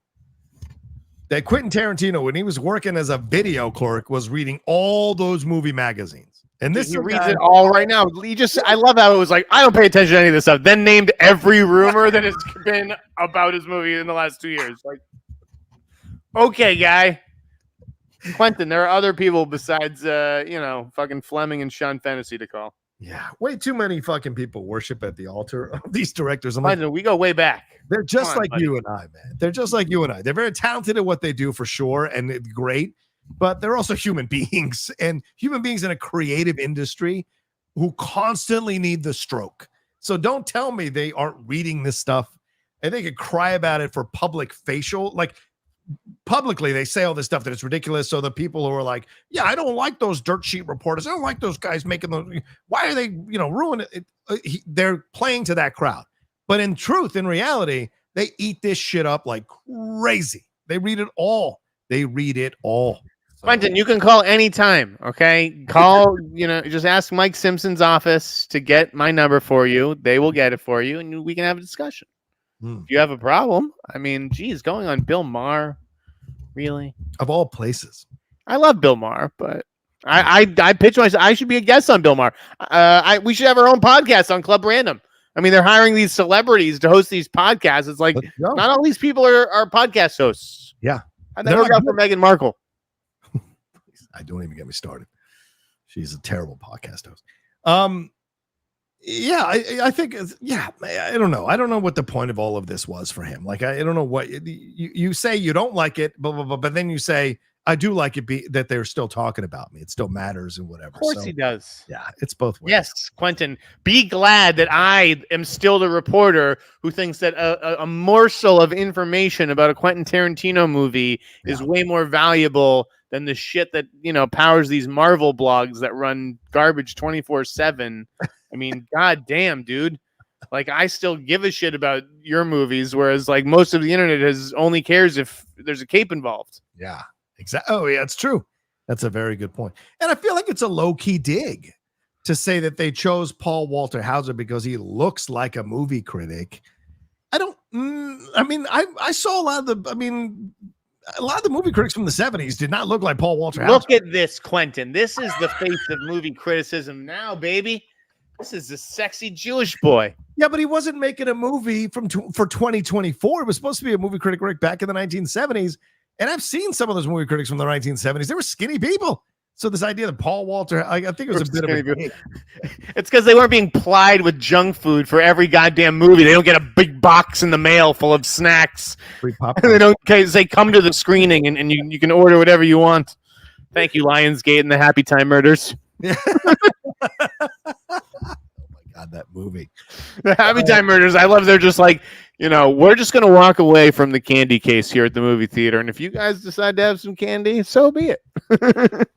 that Quentin Tarantino, when he was working as a video clerk, was reading all those movie magazines. And this he reads it all right now. I love how it was like, I don't pay attention to any of this stuff. Then named every rumor that has been about his movie in the last 2 years. Like, okay, guy. Quentin, there are other people besides, fucking Fleming and Sean Fennessy to call. Yeah, way too many fucking people worship at the altar of these directors. Quentin, we go way back. They're just like you and I, man. They're just like you and I. They're very talented at what they do for sure, and it's great. But they're also human beings, and human beings in a creative industry who constantly need the stroke. So don't tell me they aren't reading this stuff and they could cry about it for public facial. Like publicly, they say all this stuff that it's ridiculous. So the people who are like, yeah, I don't like those dirt sheet reporters. I don't like those guys making those. Why are they, ruining it? They're playing to that crowd. But in truth, in reality, they eat this shit up like crazy. They read it all. Quentin, you can call anytime, okay? Call, just ask Mike Simpson's office to get my number for you. They will get it for you, and we can have a discussion. If you have a problem, I mean, geez, going on Bill Maher, really? Of all places. I love Bill Maher, but I pitch myself. I should be a guest on Bill Maher. We should have our own podcast on Club Random. I mean, they're hiring these celebrities to host these podcasts. It's like, not all these people are podcast hosts. Yeah. How'd that work out for Meghan Markle? I don't even get me started. She's a terrible podcast host. I think, I don't know. I don't know what the point of all of this was for him. Like, I don't know what you say you don't like it, blah, blah, blah, but then you say, I do like that they're still talking about me. It still matters and whatever. Of course he does. Yeah, it's both ways. Yes, Quentin, be glad that I am still the reporter who thinks that a morsel of information about a Quentin Tarantino movie is way more valuable than the shit that, powers these Marvel blogs that run garbage 24/7. I mean, god damn, dude. Like, I still give a shit about your movies, whereas like most of the internet only cares if there's a cape involved. Yeah, exactly. Oh, yeah, it's true. That's a very good point. And I feel like it's a low-key dig to say that they chose Paul Walter Hauser because he looks like a movie critic. I saw a lot of the movie critics from the 70s did not look like Paul Walter Hauser. Look at this, Quentin. This is the face of movie criticism now, baby. This is a sexy Jewish boy. Yeah, but he wasn't making a movie for 2024. It was supposed to be a movie critic back in the 1970s. And I've seen some of those movie critics from the 1970s. They were skinny people. So this idea that Paul Walter, I think it was a bit of a... It's because they weren't being plied with junk food for every goddamn movie. They don't get a big box in the mail full of snacks. They don't say, come to the screening and you can order whatever you want. Thank you, Lionsgate and the Happy Time Murders. Yeah. God, that movie. The Happy Time Murders. I love they're just like, we're just going to walk away from the candy case here at the movie theater. And if you guys decide to have some candy, so be it.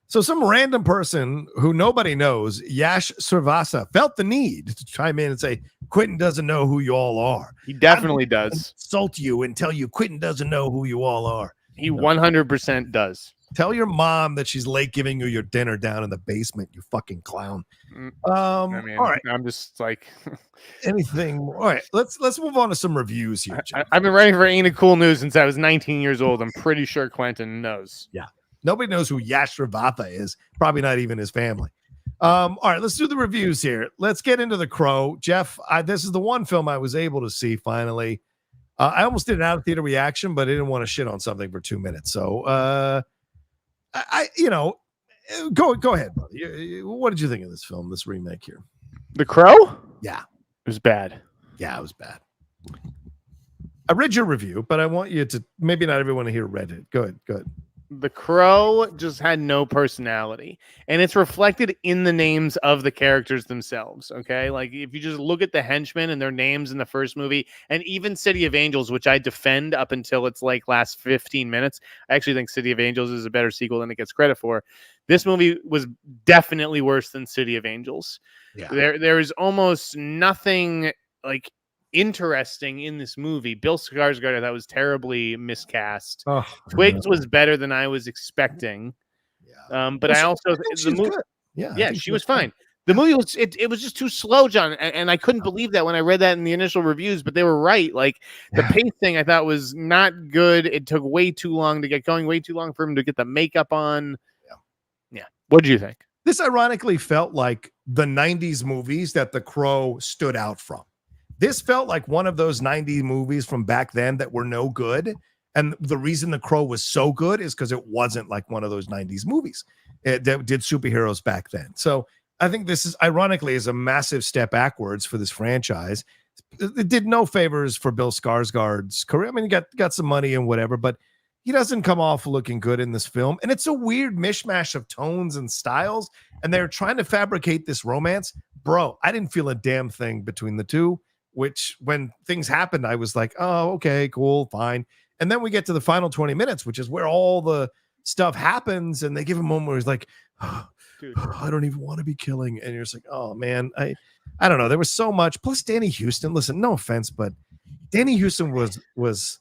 So some random person who nobody knows, Yash Srivastava, felt the need to chime in and say, Quentin doesn't know who you all are. He definitely does. Insult you and tell you Quentin doesn't know who you all are. He 100% does. Tell your mom that she's late giving you your dinner down in the basement, you fucking clown. All right. I'm just like anything. All right, let's move on to some reviews here. I've been writing for Ain't It Cool News since I was 19 years old. I'm pretty sure Quentin knows. Yeah. Nobody knows who Yash Srivastava is. Probably not even his family. All right, let's do the reviews here. Let's get into The Crow. Jeff, this is the one film I was able to see finally. I almost did an out of theater reaction, but I didn't want to shit on something for 2 minutes. So go ahead, brother. What did you think of this film, this remake here? The Crow? Yeah. It was bad. Yeah, it was bad. I read your review, but I want you to, maybe not everyone here read it. Go ahead. The Crow just had no personality, and it's reflected in the names of the characters themselves. Okay, like if you just look at the henchmen and their names in the first movie, and even City of Angels, which I defend up until its like last 15 minutes, I actually think City of Angels is a better sequel than it gets credit for. This movie was definitely worse than City of Angels. Yeah. There is almost nothing like interesting in this movie. Bill Skarsgård, I thought, was terribly miscast. Twigs was better than I was expecting. Yeah. But I also the movie, she was fine. The movie was it was just too slow, John, and I couldn't believe that when I read that in the initial reviews. But they were right. Like the pacing, I thought was not good. It took way too long to get going. Way too long for him to get the makeup on. Yeah. What did you think? This ironically felt like the 90s movies that The Crow stood out from. This felt like one of those 90s movies from back then that were no good. And the reason The Crow was so good is because it wasn't like one of those 90s movies that did superheroes back then. So I think this is ironically is a massive step backwards for this franchise. It did no favors for Bill Skarsgård's career. I mean, he got some money and whatever, but he doesn't come off looking good in this film. And it's a weird mishmash of tones and styles. And they're trying to fabricate this romance. Bro, I didn't feel a damn thing between the two. Which when things happened, I was like, oh, okay, cool, fine. And then we get to the final 20 minutes, which is where all the stuff happens. And they give a moment where he's like, oh, I don't even want to be killing. And you're just like, oh, man, I don't know. There was so much. Plus, Danny Houston, listen, no offense, but Danny Houston was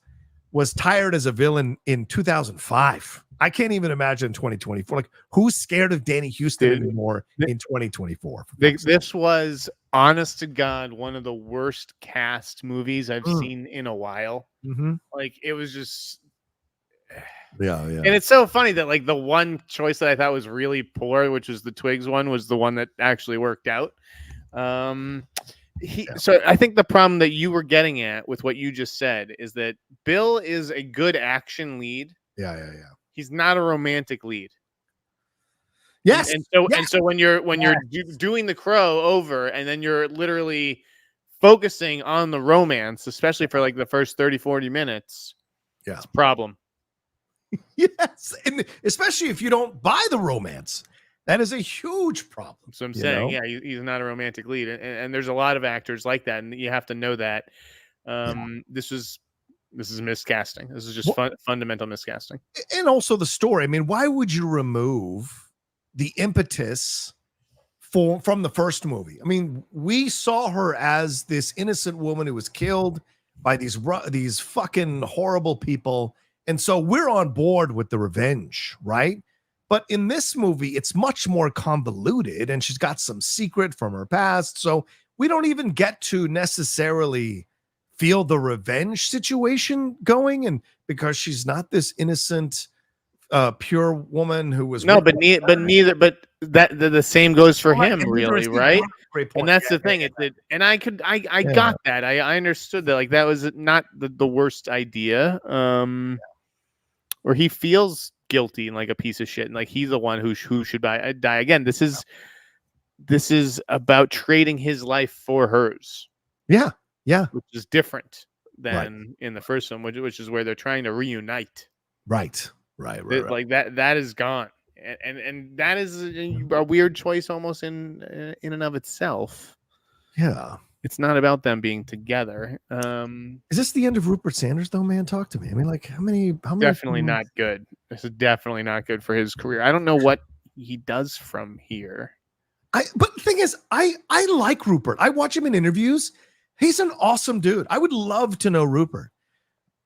tired as a villain in 2005. I can't even imagine 2024. Like, who's scared of Danny Houston anymore in 2024? This was, honest to God, one of the worst cast movies I've seen in a while. Mm-hmm. Like, it was just... Yeah. And it's so funny that, like, the one choice that I thought was really poor, which was the Twigs one, was the one that actually worked out. So I think the problem that you were getting at with what you just said is that Bill is a good action lead. Yeah. He's not a romantic lead. Yes. And so when you're doing The Crow over and then you're literally focusing on the romance, especially for like the first 30, 40 minutes, it's a problem. Yes, and especially if you don't buy the romance, that is a huge problem. So I'm saying, yeah, he's not a romantic lead, and there's a lot of actors like that, and you have to know that. This is miscasting. This is just fundamental miscasting, and also the story. I mean, why would you remove the impetus from the first movie? I mean, we saw her as this innocent woman who was killed by these fucking horrible people. And so we're on board with the revenge, right? But in this movie, it's much more convoluted, and she's got some secret from her past. So we don't even get to necessarily feel the revenge situation going. And because she's not this innocent, pure woman who was but the same goes for him, really, right? Great point. And that's the thing. I got that. I understood that. Like, that was not the worst idea. Or he feels guilty and like a piece of shit, and like he's the one who should die again. This is about trading his life for hers. Yeah, which is different than in the first one, which is where they're trying to reunite. Right. Like that is gone, and that is a weird choice almost in and of itself. Yeah. It's not about them being together. Is this the end of Rupert Sanders, though, man? Talk to me. I mean, like, how many? Definitely not good. This is definitely not good for his career. I don't know what he does from here. But the thing is, I like Rupert. I watch him in interviews. He's an awesome dude. I would love to know Rupert,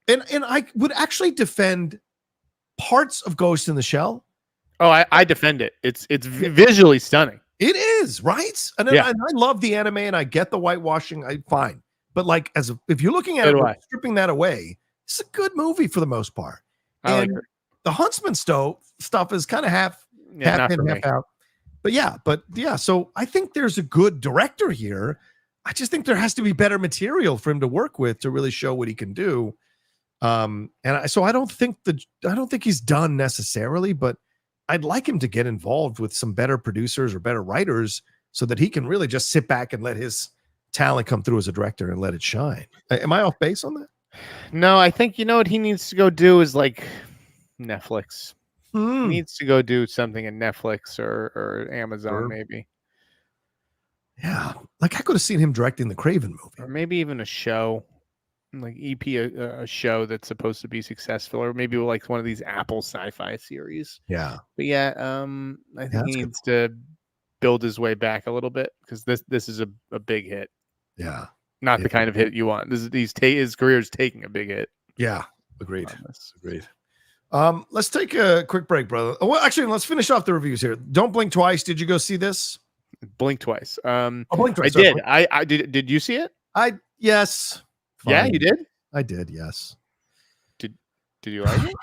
and I would actually defend parts of Ghost in the Shell. Oh, I defend it. It's visually stunning. It is, right? And I love the anime, and I get the whitewashing. Fine. But like, if you're looking at it, stripping that away, it's a good movie for the most part. And the Huntsman stuff is kind of half in, half out. But yeah. So I think there's a good director here. I just think there has to be better material for him to work with to really show what he can do. So I don't think he's done necessarily, but I'd like him to get involved with some better producers or better writers so that he can really just sit back and let his talent come through as a director and let it shine. Am I off base on that? No, I think what he needs to go do is like Netflix. He needs to go do something in Netflix or Amazon, maybe. Yeah, like I could have seen him directing the Craven movie, or maybe even a show. Like a show that's supposed to be successful, or maybe like one of these Apple sci-fi series. Yeah, but I think he needs to build his way back a little bit, because this is a big hit. Yeah, not the kind of hit you want. His career is taking a big hit. Yeah, agreed. Let's take a quick break, brother. Well, actually, let's finish off the reviews here. Don't Blink Twice. Did you go see this? Blink Twice. Blink Twice. I did. I did. Did you see it? Yes. Fine. Yeah, you did? I did, yes. Did you like it?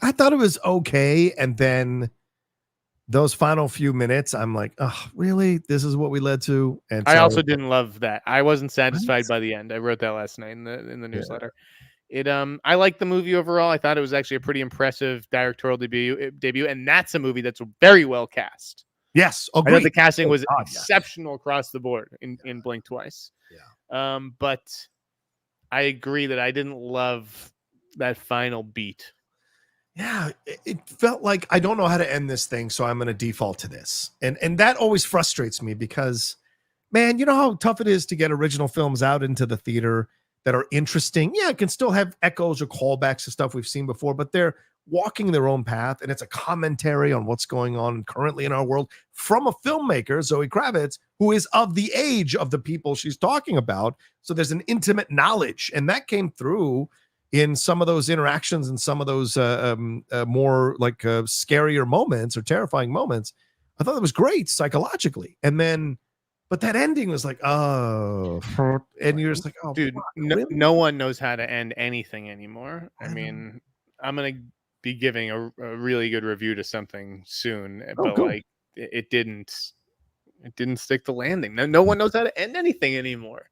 I thought it was okay, and then those final few minutes, I'm like, oh, really? This is what we led to? And I also didn't love that. I wasn't satisfied by the end. I wrote that last night in the newsletter. I liked the movie overall. I thought it was actually a pretty impressive directorial debut, and that's a movie that's very well cast. Yes, agreed. I thought the casting was exceptional across the board in Blink Twice. Yeah. But I agree that I didn't love that final beat. Yeah, it felt like I don't know how to end this thing, so I'm going to default to this. And that always frustrates me because, man, you know how tough it is to get original films out into the theater that are interesting. Yeah, it can still have echoes or callbacks to stuff we've seen before, but they're walking their own path, and it's a commentary on what's going on currently in our world from a filmmaker, Zoe Kravitz, who is of the age of the people she's talking about. So there's an intimate knowledge, and that came through in some of those interactions and some of those more like scarier moments or terrifying moments. I thought that was great psychologically. And then, but that ending was like, oh, and you're just like, oh, dude, no one knows how to end anything anymore. I mean, I'm going to be giving a really good review to something soon, but cool. Like it didn't stick the landing. No one knows how to end anything anymore.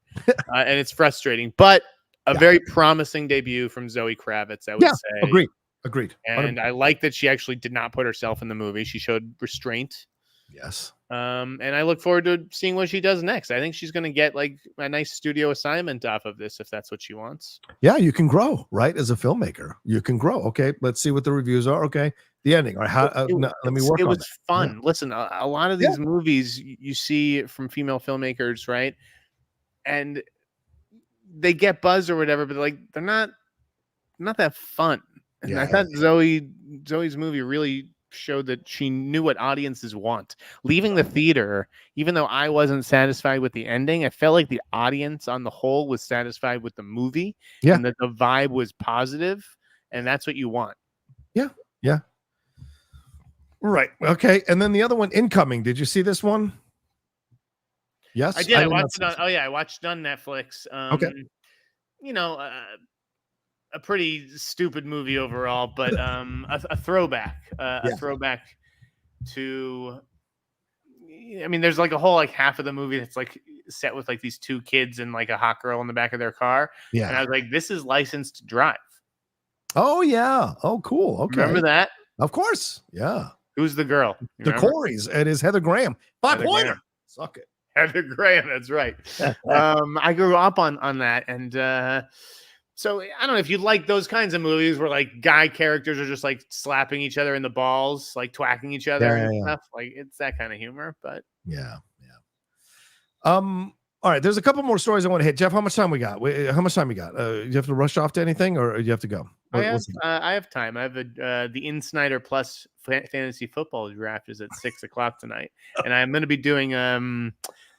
And it's frustrating, but a very promising debut from Zoe Kravitz, I would say. Agreed. And I like that she actually did not put herself in the movie. She showed restraint. Yes. And I look forward to seeing what she does next. I think she's going to get like a nice studio assignment off of this if that's what she wants. Yeah, you can grow, right? As a filmmaker, you can grow. Okay, let's see what the reviews are. Okay, the ending. All right, let me work on it. It was fun. Yeah. Listen, a lot of these movies you see from female filmmakers, right? And they get buzz or whatever, but like they're not that fun. And I thought Zoe's movie really showed that she knew what audiences want. Leaving the theater, even though I wasn't satisfied with the ending, I felt like the audience on the whole was satisfied with the movie, and that the vibe was positive, and that's what you want. Yeah. Right. Okay. And then the other one, Incoming. Did you see this one? Yes, I did. I watched it on. Oh yeah, I watched it on Netflix. Okay. You know, a pretty stupid movie overall, but a throwback. A throwback to. I mean, there's like a whole like half of the movie that's like set with like these two kids and like a hot girl in the back of their car. Yeah, and I was like, this is Licensed to Drive. Oh yeah. Oh cool. Okay. Remember that? Of course. Yeah. Who's the girl? The Coreys. It is Heather Graham. 5-pointer. Suck it. Heather Graham. That's right. I grew up on that, and so I don't know if you like those kinds of movies where like guy characters are just like slapping each other in the balls, like twacking each other and stuff. Like it's that kind of humor, but yeah. All right, there's a couple more stories I want to hit. Jeff, how much time we got? How much time we got? You have to rush off to anything, or you have to go? I have time. I have the In Sneider Plus fantasy football draft is at 6:00 tonight, and I'm going to be doing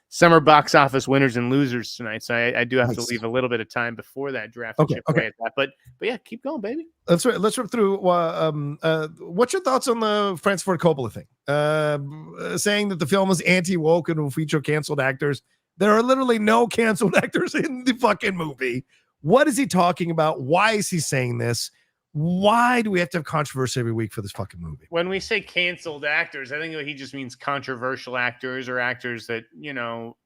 summer box office winners and losers tonight. So I do have to leave a little bit of time before that draft. Okay. But yeah, keep going, baby. Let's rip through. What's your thoughts on the Francis Ford Coppola thing? Saying that the film is anti-woke and will feature canceled actors. There are literally no canceled actors in the fucking movie. What is he talking about? Why is he saying this? Why do we have to have controversy every week for this fucking movie? When we say canceled actors, I think he just means controversial actors or actors that, you know,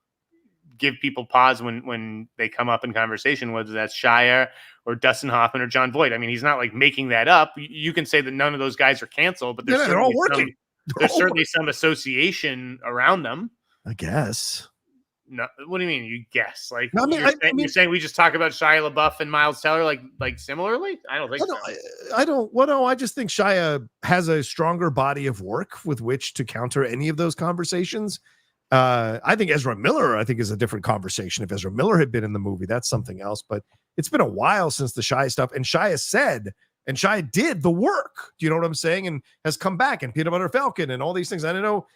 give people pause when they come up in conversation, whether that's Shia or Dustin Hoffman or John Voight. I mean, he's not like making that up. You can say that none of those guys are canceled, but they're all working. There's certainly some association around them. I guess. No, what do you mean? You guess? Like you're saying we just talk about Shia LaBeouf and Miles Teller like similarly? I don't think so. I don't. Well, no, I just think Shia has a stronger body of work with which to counter any of those conversations. I think Ezra Miller, is a different conversation. If Ezra Miller had been in the movie, that's something else. But it's been a while since the Shia stuff, and Shia said, and Shia did the work. Do you know what I'm saying? And has come back, and Peanut Butter Falcon, and all these things. I don't know.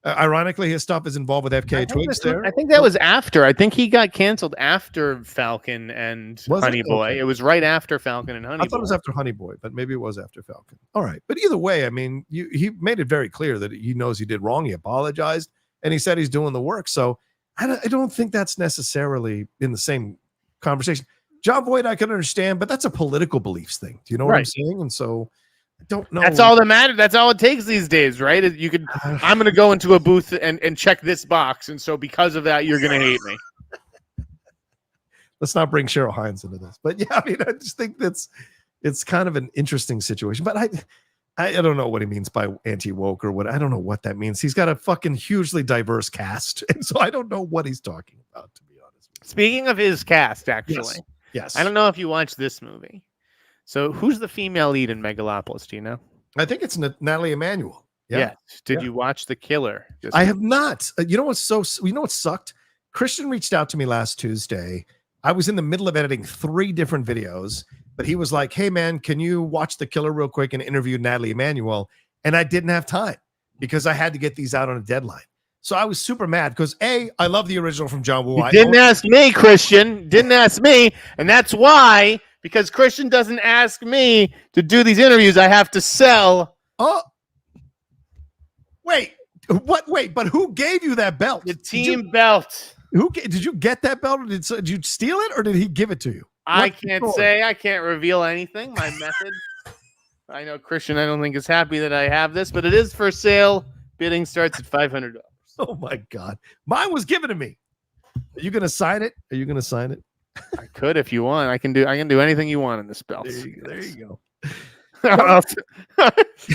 Ironically, his stuff is involved with FKA Twigs there. I think that was after. I think he got canceled after Falcon and Honey Boy. Okay. It was right after Falcon and Honey Boy. I thought it was after Honey Boy, but maybe it was after Falcon. All right. But either way, I mean, he made it very clear that he knows he did wrong. He apologized, and he said he's doing the work. So I don't think that's necessarily in the same conversation. John Voight, I can understand, but that's a political beliefs thing. Do you know what I'm saying? And so I don't know. That's all that matters. That's all it takes these days, right? You could. I'm going to go into a booth and check this box, and so because of that, you're going to hate me. Let's not bring Cheryl Hines into this, but yeah, I mean, I just think it's kind of an interesting situation. But I don't know what he means by anti-woke or what. I don't know what that means. He's got a fucking hugely diverse cast, and so I don't know what he's talking about, to be honest. Speaking of his cast, actually, yes. I don't know if you watched this movie. So who's the female lead in Megalopolis? Do you know? I think it's Natalie Emanuel. Yeah. Did you watch The Killer? I have not. You know what sucked? Christian reached out to me last Tuesday. I was in the middle of editing 3 different videos, but he was like, "Hey man, can you watch The Killer real quick and interview Natalie Emanuel?" And I didn't have time because I had to get these out on a deadline. So I was super mad because I love the original from John Woo. You didn't ask me, Christian. Didn't ask me, and that's why. Because Christian doesn't ask me to do these interviews, I have to sell. Oh, wait, what? Wait, but who gave you that belt? The team belt. Did you get that belt? Or did you steal it, or did he give it to you? I can't say. I can't reveal anything. My method. I know Christian. I don't think is happy that I have this, but it is for sale. Bidding starts at $500. Oh my God, mine was given to me. Are you gonna sign it? I could if you want. I can do anything you want in this belt. There you go.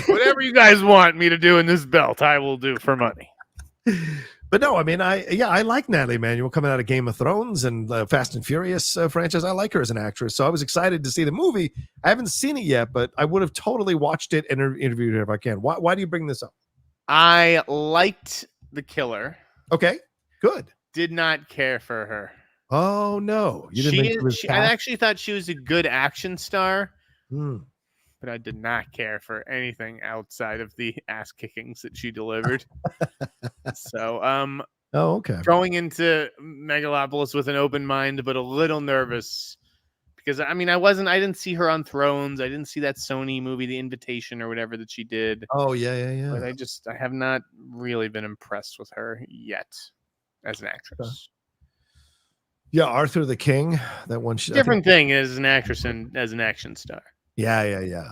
Whatever you guys want me to do in this belt, I will do for money. But no, I mean, I like Natalie Emmanuel coming out of Game of Thrones and Fast and Furious franchise. I like her as an actress, so I was excited to see the movie. I haven't seen it yet, but I would have totally watched it and interviewed her if I can. Why do you bring this up? I liked The Killer. Okay, good. Did not care for her. Oh no, you didn't think she was I actually thought she was a good action star. Hmm. But I did not care for anything outside of the ass kickings that she delivered. So, Oh, okay. going into Megalopolis with an open mind, but a little nervous because I mean, I didn't see her on Thrones. I didn't see that Sony movie, The Invitation or whatever that she did. Oh yeah. But I have not really been impressed with her yet as an actress. Yeah, Arthur the King. That one. Different thing as an actress and as an action star. Yeah.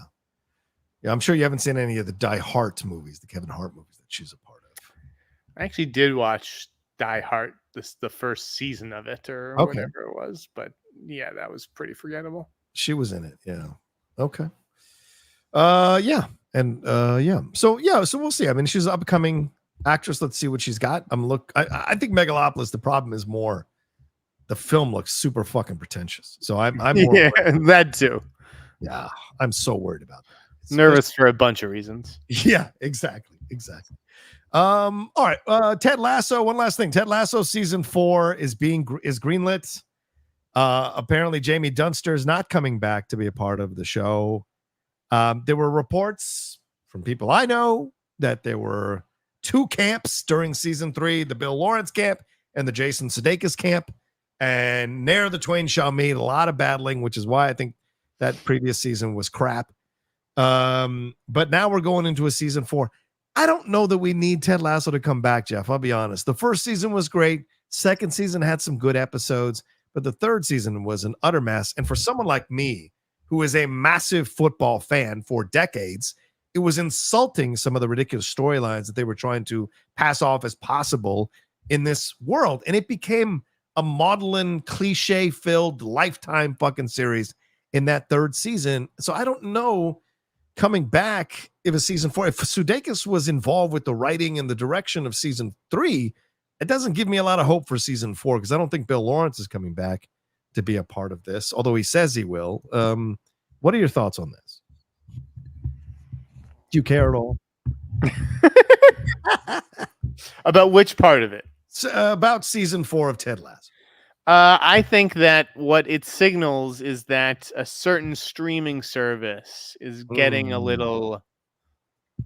I'm sure you haven't seen any of the Die Hard movies, the Kevin Hart movies that she's a part of. I actually did watch Die Hard, the first season of it or whatever it was, but yeah, that was pretty forgettable. She was in it, yeah. Okay. Yeah, and yeah. So we'll see. I mean, she's an upcoming actress. Let's see what she's got. I think Megalopolis. The problem is more the film looks super fucking pretentious. So I'm more that too. Yeah, I'm so worried about that. Nervous for a bunch of reasons. Yeah, exactly. All right. Ted Lasso. One last thing. Ted Lasso season 4 is greenlit. Apparently Jamie Dunster is not coming back to be a part of the show. There were reports from people I know that there were 2 camps during season 3, the Bill Lawrence camp and the Jason Sudeikis camp, and ne'er the twain shall meet. A lot of battling, which is why I think that previous season was crap. But now we're going into a season 4. I don't know that we need Ted Lasso to come back, Jeff. I'll be honest. The first season was great. Second season had some good episodes, but the third season was an utter mess. And for someone like me, who is a massive football fan for decades, it was insulting some of the ridiculous storylines that they were trying to pass off as possible in this world. And it became a maudlin, cliche-filled lifetime fucking series in that third season. So I don't know coming back if a season 4, if Sudeikis was involved with the writing and the direction of season 3, it doesn't give me a lot of hope for season 4 because I don't think Bill Lawrence is coming back to be a part of this, although he says he will. What are your thoughts on this? Do you care at all? About which part of it? About season 4 of Ted Lasso. I think that what it signals is that a certain streaming service is getting a little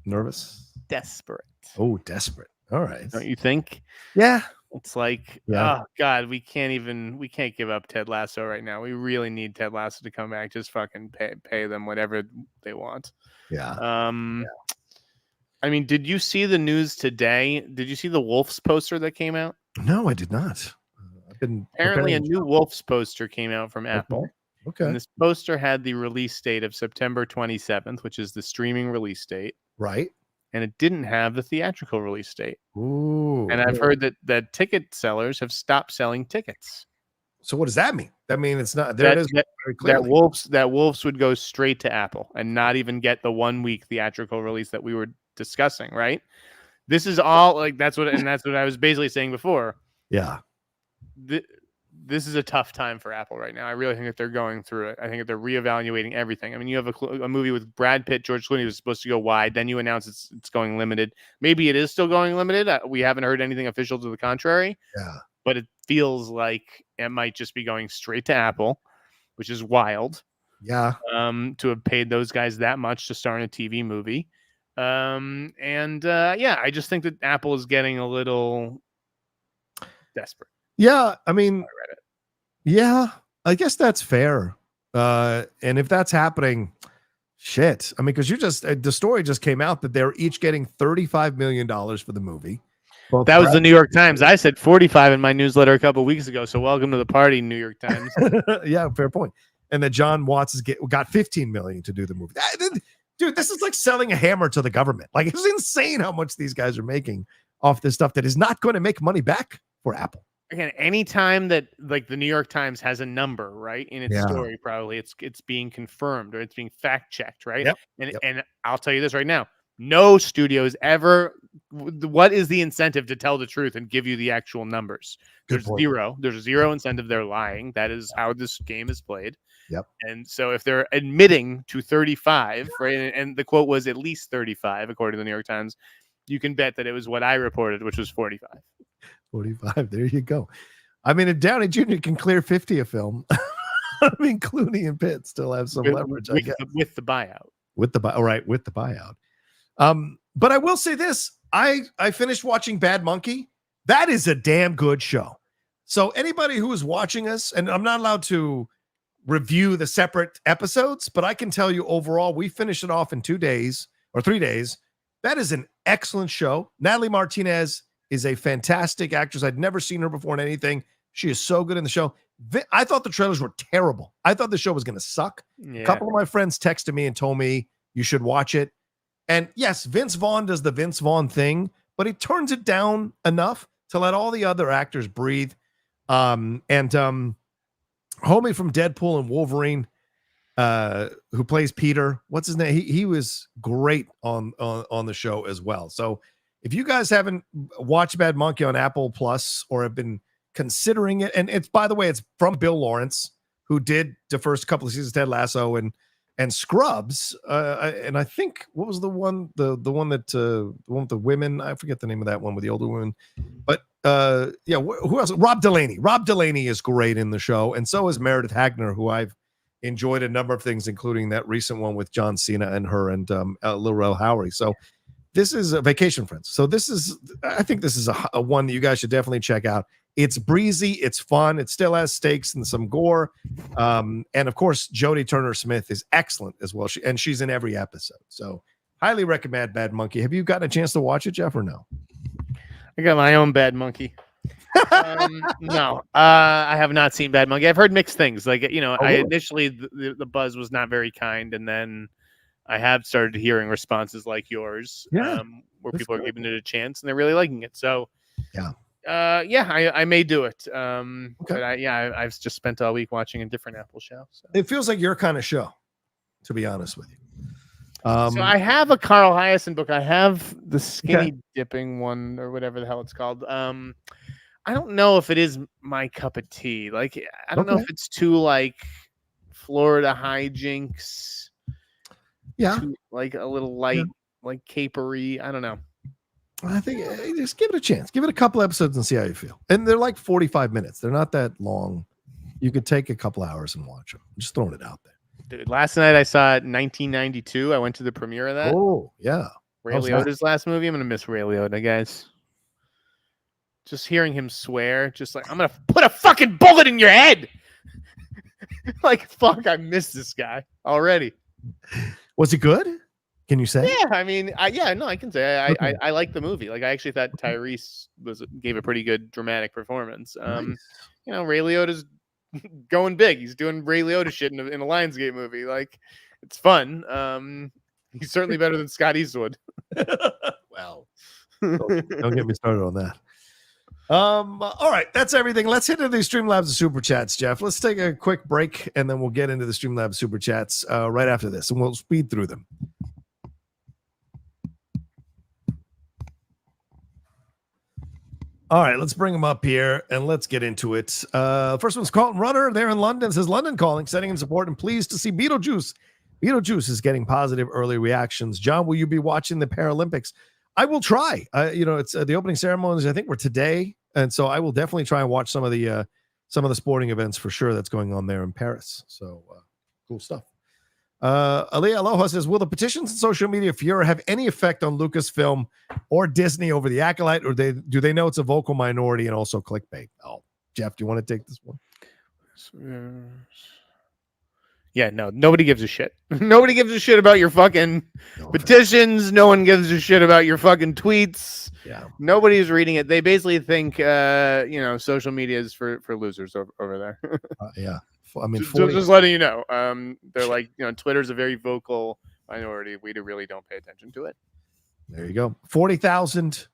nervous, desperate. Oh, desperate. All right. Don't you think? Yeah. It's like, oh God, we can't give up Ted Lasso right now. We really need Ted Lasso to come back. Just fucking pay them whatever they want. Yeah. I mean, did you see the news today? Did you see the Wolves poster that came out? No, I did not. Apparently a new Wolves poster came out from Apple. Okay. And this poster had the release date of September 27th, which is the streaming release date. Right. And it didn't have the theatrical release date. Ooh. And I've heard that ticket sellers have stopped selling tickets. So what does that mean? That means it's not there. It is very clearly. That Wolves would go straight to Apple and not even get the 1 week theatrical release that we were discussing, right? This is all like that's what I was basically saying before. Yeah. This is a tough time for Apple right now. I really think that they're going through it. I think that they're reevaluating everything. I mean, you have a movie with Brad Pitt, George Clooney was supposed to go wide. Then you announce it's going limited. Maybe it is still going limited. We haven't heard anything official to the contrary. Yeah. But it feels like it might just be going straight to Apple, which is wild. Yeah. To have paid those guys that much to star in a TV movie. I just think that Apple is getting a little desperate. Yeah, I mean, yeah, I guess that's fair. And if that's happening, shit. I mean, because the story just came out that they're each getting $35 million for the movie. That was the New York Times. I said 45 in my newsletter a couple of weeks ago. So welcome to the party, New York Times. Yeah, fair point. And that John Watts got $15 million to do the movie. Dude, this is like selling a hammer to the government. Like, it's insane how much these guys are making off this stuff that is not going to make money back for Apple. Again, anytime that like the New York Times has a number right in its story, probably it's being confirmed or it's being fact checked, right? Yep. And I'll tell you this right now: no studio has ever what is the incentive to tell the truth and give you the actual numbers? There's zero. There's zero incentive. They're lying. That is how this game is played. Yep. And so if they're admitting to 35, right, and the quote was at least 35, according to the New York Times, you can bet that it was what I reported, which was 45. 45. There you go. I mean, if Downey Jr. can clear 50 a film, I mean, Clooney and Pitt still have some leverage, I guess. With the buyout. With the buyout. But I will say this. I finished watching Bad Monkey. That is a damn good show. So anybody who is watching us, and I'm not allowed to review the separate episodes, but I can tell you overall, we finished it off in 2 days or 3 days. That is an excellent show. Natalie Martinez is a fantastic actress. I'd never seen her before in anything. She is so good in the show. I thought the trailers were terrible. I thought the show was going to suck. Yeah. A couple of my friends texted me and told me you should watch it. And yes, Vince Vaughn does the Vince Vaughn thing, but he turns it down enough to let all the other actors breathe. Homie from Deadpool and Wolverine, who plays Peter, what's his name? He was great on the show as well. So if you guys haven't watched Bad Monkey on Apple Plus or have been considering it, and it's, by the way, it's from Bill Lawrence, who did the first couple of seasons of Ted Lasso and Scrubs, and I think what was the one with the women? I forget the name of that one with the older women, but who else? Rob Delaney. Rob Delaney is great in the show, and so is Meredith Hagner, who I've enjoyed a number of things, including that recent one with John Cena and her and Lil Howery. So this is a Vacation Friends. So I think this is a one that you guys should definitely check out. It's breezy, it's fun, it still has stakes and some gore. And of course, Jodie Turner-Smith is excellent as well. She's in every episode. So highly recommend Bad Monkey. Have you gotten a chance to watch it, Jeff, or no? I got my own Bad Monkey. No, I have not seen Bad Monkey. I've heard mixed things. Like, initially the buzz was not very kind, and then I have started hearing responses like yours, where people are giving it a chance and they're really liking it. So, I may do it. Okay. But I've just spent all week watching a different Apple show. So. It feels like your kind of show, to be honest with you. So I have a Carl Hiaasen book. I have the skinny dipping one or whatever the hell it's called. I don't know if it is my cup of tea. Like, I don't know if it's too like Florida hijinks. Yeah. Too, like a little light, like capery. I don't know. I think just give it a chance. Give it a couple episodes and see how you feel. And they're like 45 minutes. They're not that long. You could take a couple hours and watch them. I'm just throwing it out there. Dude, last night I saw it in 1992. I went to the premiere of that. Oh, yeah. Ray Liotta's last movie. I'm going to miss Ray Liotta, guys. Just hearing him swear, just like, I'm going to put a fucking bullet in your head. Like, fuck, I miss this guy already. Was it good? Can you say? Yeah, I mean, I can say I like the movie. Like, I actually thought Tyrese gave a pretty good dramatic performance. Nice. Ray Liotta's going big. He's doing Ray Liotta shit in a Lionsgate movie. Like, it's fun. He's certainly better than Scott Eastwood. Well, don't get me started on that. All right, that's everything. Let's hit into the Streamlabs and Super Chats, Jeff. Let's take a quick break, and then we'll get into the Streamlabs Super Chats right after this, and we'll speed through them. All right, let's bring them up here and let's get into it. First one's Carlton Runner. They're in London. It says London calling, sending in support, and pleased to see Beetlejuice. Beetlejuice is getting positive early reactions. John, will you be watching the Paralympics? I will try. It's the opening ceremonies, I think, were today, and so I will definitely try and watch some of the sporting events for sure that's going on there in Paris. So cool stuff. Aliyah Aloha says, will the petitions and social media furor have any effect on Lucasfilm or Disney over the Acolyte, or do they know it's a vocal minority and also clickbait? Oh, Jeff, do you want to take this one? Yeah, no, nobody gives a shit. Nobody gives a shit about your fucking petitions. No one gives a shit about your fucking tweets. Yeah, nobody's reading it. They basically think, social media is for losers over there. Yeah. I mean, just letting you know, they're like, Twitter's a very vocal minority. We really don't pay attention to it. There you go. 40,000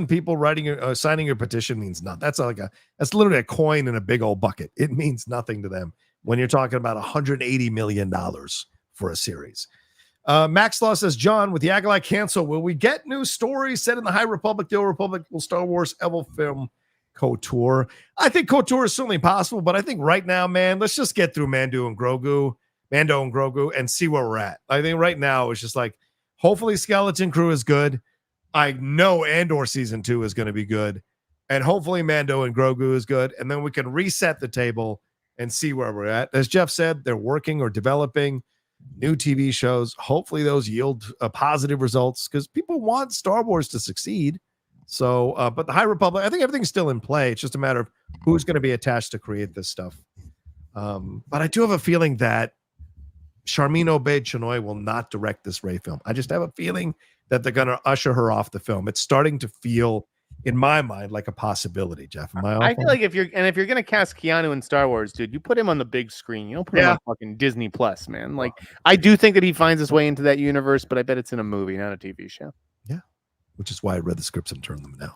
people writing, signing your petition means nothing. That's literally a coin in a big old bucket. It means nothing to them when you're talking about $180 million for a series. Max Law says, John, with the Acolyte cancel, will we get new stories set in the High Republic, the Old Republic, will Star Wars ever film KOTOR? I think KOTOR is certainly possible, but I think right now, man, let's just get through Mando and Grogu, and see where we're at. I think right now it's just like, hopefully Skeleton Crew is good. I know Andor season 2 is going to be good, and hopefully Mando and Grogu is good, and then we can reset the table and see where we're at. As Jeff said, they're working or developing new TV shows. Hopefully those yield positive results because people want Star Wars to succeed. So, but the High Republic, I think everything's still in play. It's just a matter of who's going to be attached to create this stuff. But I do have a feeling that Sharmeen Obaid-Chinoy will not direct this Rey film. I just have a feeling that they're going to usher her off the film. It's starting to feel, in my mind, like a possibility, Jeff. Am I off? I feel like if you're going to cast Keanu in Star Wars, dude, you put him on the big screen. You don't put him on fucking Disney Plus, man. Like, I do think that he finds his way into that universe, but I bet it's in a movie, not a TV show. Yeah, which is why I read the scripts and turned them down.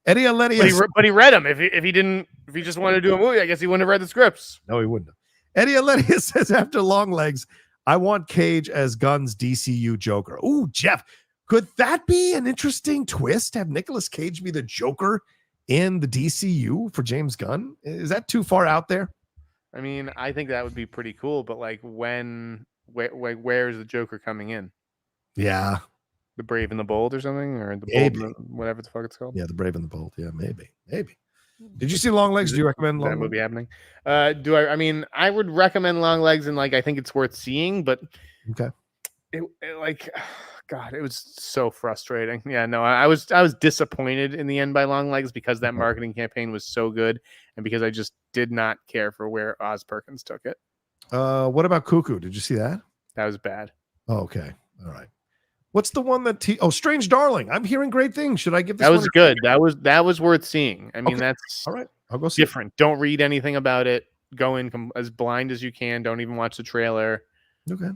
Eddie Aleti, but he read them. If he just wanted to do a movie, I guess he wouldn't have read the scripts. No, he wouldn't have. Eddie Aleti says, after Long Legs, I want Cage as Gunn's DCU Joker. Ooh, Jeff, could that be an interesting twist? Have Nicolas Cage be the Joker in the DCU for James Gunn? Is that too far out there? I mean, I think that would be pretty cool, but like where is the Joker coming in? Yeah. The Brave and the Bold or something? Or the Bold, and whatever the fuck it's called? Yeah, the Brave and the Bold. Yeah, maybe. Did you see Long Legs? Do you recommend Long Legs? Movie happening? I mean, I would recommend Long Legs, and like I think it's worth seeing, but okay. God, it was so frustrating. Yeah, no, I was disappointed in the end by Long Legs because that marketing campaign was so good, and because I just did not care for where Oz Perkins took it. What about Cuckoo? Did you see that? That was bad. Oh, okay, all right. What's the one that? Strange Darling. I'm hearing great things. Should I give this? That was good. That was worth seeing. I mean, that's all right. I'll go see different. Don't read anything about it. Go in as blind as you can. Don't even watch the trailer. Okay.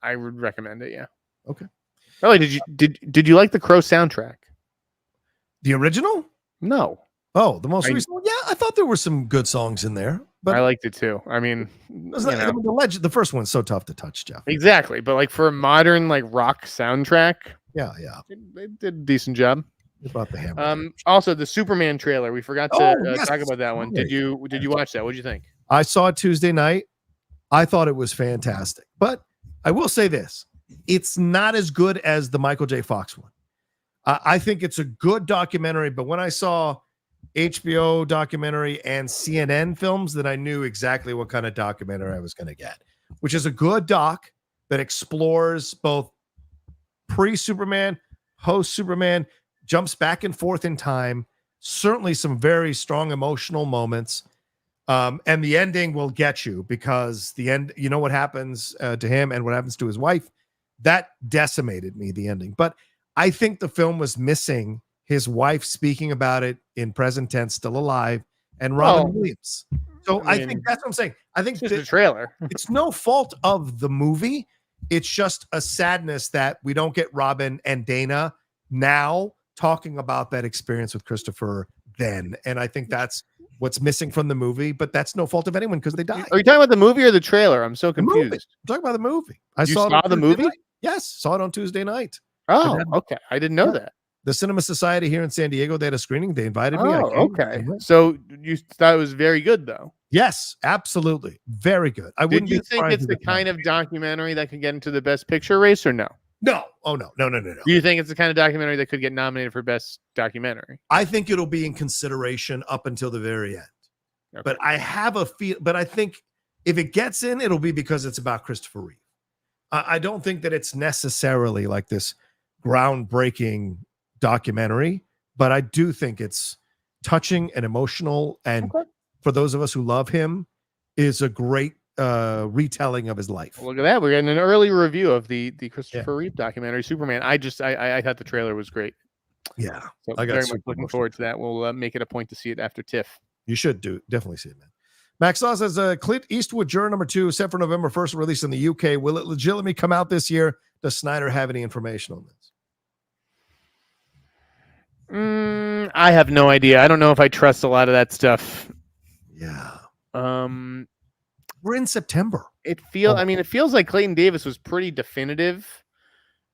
I would recommend it. Yeah. Okay. Oh, did you like the Crow soundtrack? The original? No. Oh, the most recent one? Yeah, I thought there were some good songs in there. But I liked it too. I mean, the first one's so tough to touch, Jeff. Exactly, but like for a modern like rock soundtrack, yeah, they did a decent job. They brought the hammer. Also the Superman trailer. We forgot to talk about that one. Did you watch that? What did you think? I saw it Tuesday night. I thought it was fantastic, but I will say this: it's not as good as the Michael J. Fox one. I think it's a good documentary, but when I saw HBO documentary and CNN films, that I knew exactly what kind of documentary I was going to get, which is a good doc that explores both pre-Superman, post-Superman, jumps back and forth in time, certainly some very strong emotional moments. And the ending will get you because the end, you know what happens to him and what happens to his wife, that decimated me, the ending. But I think the film was missing his wife speaking about it in present tense, still alive, and Robin Williams. So I think that's what I'm saying. I think it's just a trailer. It's no fault of the movie. It's just a sadness that we don't get Robin and Dana now talking about that experience with Christopher then. And I think that's what's missing from the movie, but that's no fault of anyone because they died. Are you talking about the movie or the trailer? I'm so confused. I'm talking about the movie. I saw the movie? Yes, saw it on Tuesday night. Oh, okay. I didn't know that. The Cinema Society here in San Diego, they had a screening. They invited me. Oh, okay. So you thought it was very good, though? Yes, absolutely. Very good. Did you think it's the kind of documentary that could get into the Best Picture race or no? No. Oh, no. No. Do you think it's the kind of documentary that could get nominated for Best Documentary? I think it'll be in consideration up until the very end. Okay. But I have a feel. But I think if it gets in, it'll be because it's about Christopher Reeve. I don't think that it's necessarily like this groundbreaking documentary, but I do think it's touching and emotional, and for those of us who love him, is a great retelling of his life. Well, look at that. We're getting an early review of the Christopher Reeve documentary, Superman. I thought the trailer was great. Yeah. So I got very much looking forward to that. We'll make it a point to see it after TIFF. You should definitely see it, man. Max Law says Clint Eastwood Juror number 2 set for November 1st, release in the UK. Will it legitimately come out this year? Does Sneider have any information on this? I have no idea. I don't know if I trust a lot of that stuff. Yeah. We're in September. it feels like Clayton Davis was pretty definitive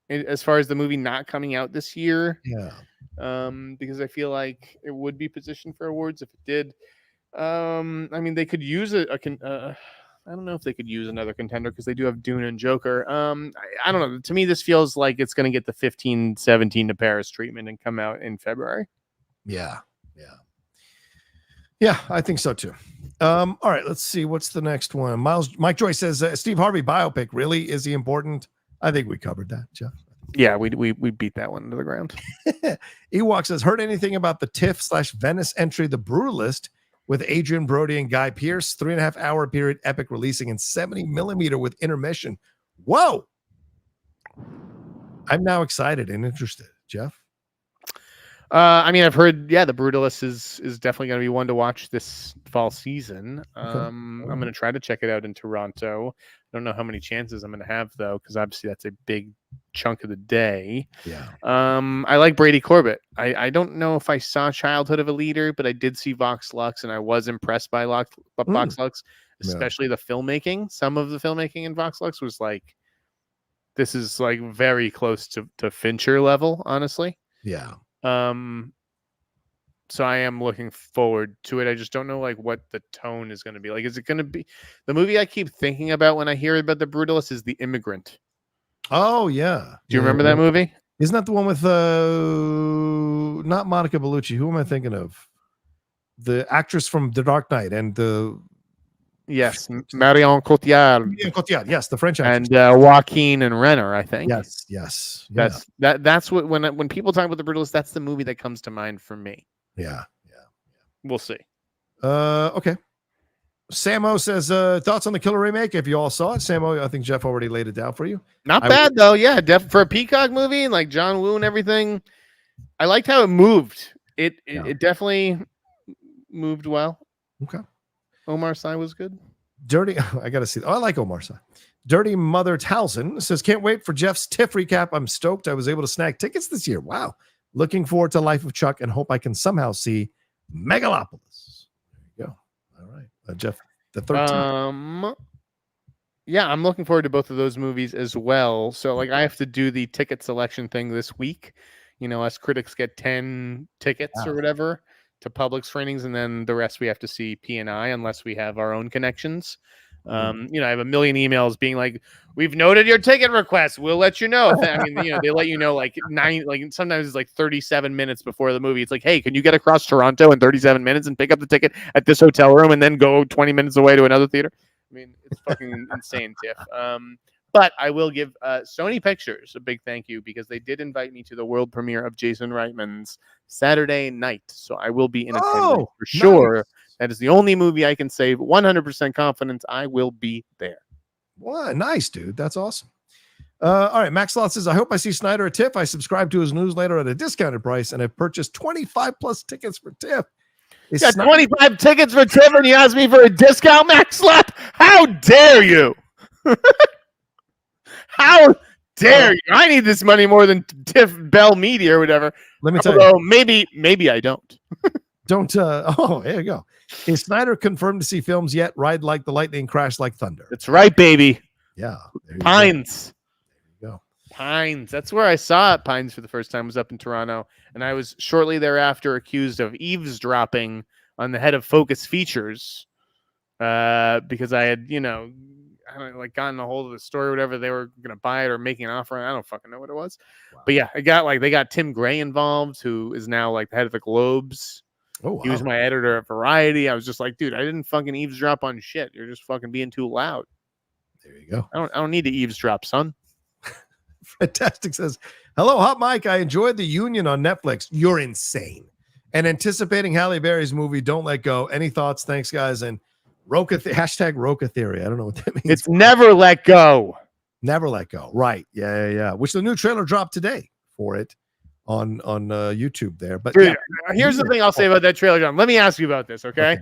as far as the movie not coming out this year. Yeah. Because I feel like it would be positioned for awards if it did. They could use I don't know if they could use another contender because they do have Dune and Joker. I don't know. To me, this feels like it's going to get the 15-17 to Paris treatment and come out in February. Yeah. Yeah, I think so too. All right, let's see. What's the next one? Mike Joyce says, Steve Harvey biopic. Really? Is he important? I think we covered that, Jeff. Yeah, we beat that one into the ground. Ewok says, heard anything about the TIFF/Venice entry, The Brutalist, with Adrian Brody and Guy Pearce, 3.5 hour period epic releasing in 70 millimeter with intermission. Whoa! I'm now excited and interested, Jeff. I've heard, The Brutalist is definitely going to be one to watch this fall season. Okay. I'm going to try to check it out in Toronto. I don't know how many chances I'm going to have though, because obviously that's a big chunk of the day. Yeah. I like Brady Corbett. I don't know if I saw Childhood of a Leader, but I did see Vox Lux, and I was impressed by Vox Lux, especially the filmmaking. Some of the filmmaking in Vox Lux was like, this is like very close to Fincher level, honestly. Yeah. So I am looking forward to it. I just don't know like what the tone is going to be. Like, is it going to be the movie I keep thinking about when I hear about The Brutalist is The Immigrant? Oh yeah. Do you remember that movie? Isn't that the one with not Monica Bellucci? Who am I thinking of? The actress from The Dark Knight and the Yes, Marion Cotillard. Marion Cotillard, yes, the French actress. And Joaquin and Renner, I think. Yes. That's what when people talk about The Brutalist, that's the movie that comes to mind for me. Yeah. We'll see. Okay. Samo says, thoughts on the Killer remake? If you all saw it, Samo, I think Jeff already laid it down for you. Not bad though. Yeah, for a Peacock movie and like John Woo and everything. I liked how it moved. It definitely moved well. Okay. Omar Sy was good. I gotta see. Oh, I like Omar Sy. Dirty Mother Towson says, can't wait for Jeff's TIFF recap. I'm stoked I was able to snag tickets this year. Wow. Looking forward to Life of Chuck and hope I can somehow see Megalopolis. There you go. All right. Jeff, the 13th. Yeah, I'm looking forward to both of those movies as well. So like I have to do the ticket selection thing this week. Us critics get 10 tickets or whatever to public screenings, and then the rest we have to see P&I unless we have our own connections. I have a million emails being like, we've noted your ticket request. We'll let you know. They let you know like sometimes it's like 37 minutes before the movie. It's like, hey, can you get across Toronto in 37 minutes and pick up the ticket at this hotel room and then go 20 minutes away to another theater? I mean, it's fucking insane, Tiff. But I will give Sony Pictures a big thank you because they did invite me to the world premiere of Jason Reitman's Saturday Night. So I will be in attendance for sure. Nice. That is the only movie I can say 100% confidence I will be there. Well, nice, dude. That's awesome. All right. Max Lot says, I hope I see Sneider at TIFF. I subscribe to his newsletter at a discounted price and I've purchased 25 plus tickets for TIFF. You got 25 tickets for TIFF and you asked me for a discount, Max Lot? How dare you? How dare you? I need this money more than TIFF Bell Media or whatever. Let me tell you. Maybe I don't. There you go. Is Sneider confirmed to see films yet? Ride like the lightning, crash like thunder. That's right, baby. Yeah. Pines. There you go. Pines. That's where I saw it. Pines for the first time was up in Toronto. And I was shortly thereafter accused of eavesdropping on the head of Focus Features because I had, gotten a hold of the story or whatever. They were going to buy it or making an offer. I don't fucking know what it was. Wow. But yeah, they got Tim Gray involved, who is now like the head of the Globes. Oh, wow. He was my editor at Variety. I was just like, dude, I didn't fucking eavesdrop on shit. You're just fucking being too loud. There you go. I don't need to eavesdrop, son. Fantastic says, hello, Hot Mike. I enjoyed The Union on Netflix. You're insane. And anticipating Halle Berry's movie, Don't Let Go. Any thoughts? Thanks, guys. And hashtag Rocha Theory. I don't know what that means. It's never let go. Never let go. Right. Yeah. Which the new trailer dropped today for it on YouTube there. But dude, here's the thing I'll say about that trailer, John. Let me ask you about this, okay?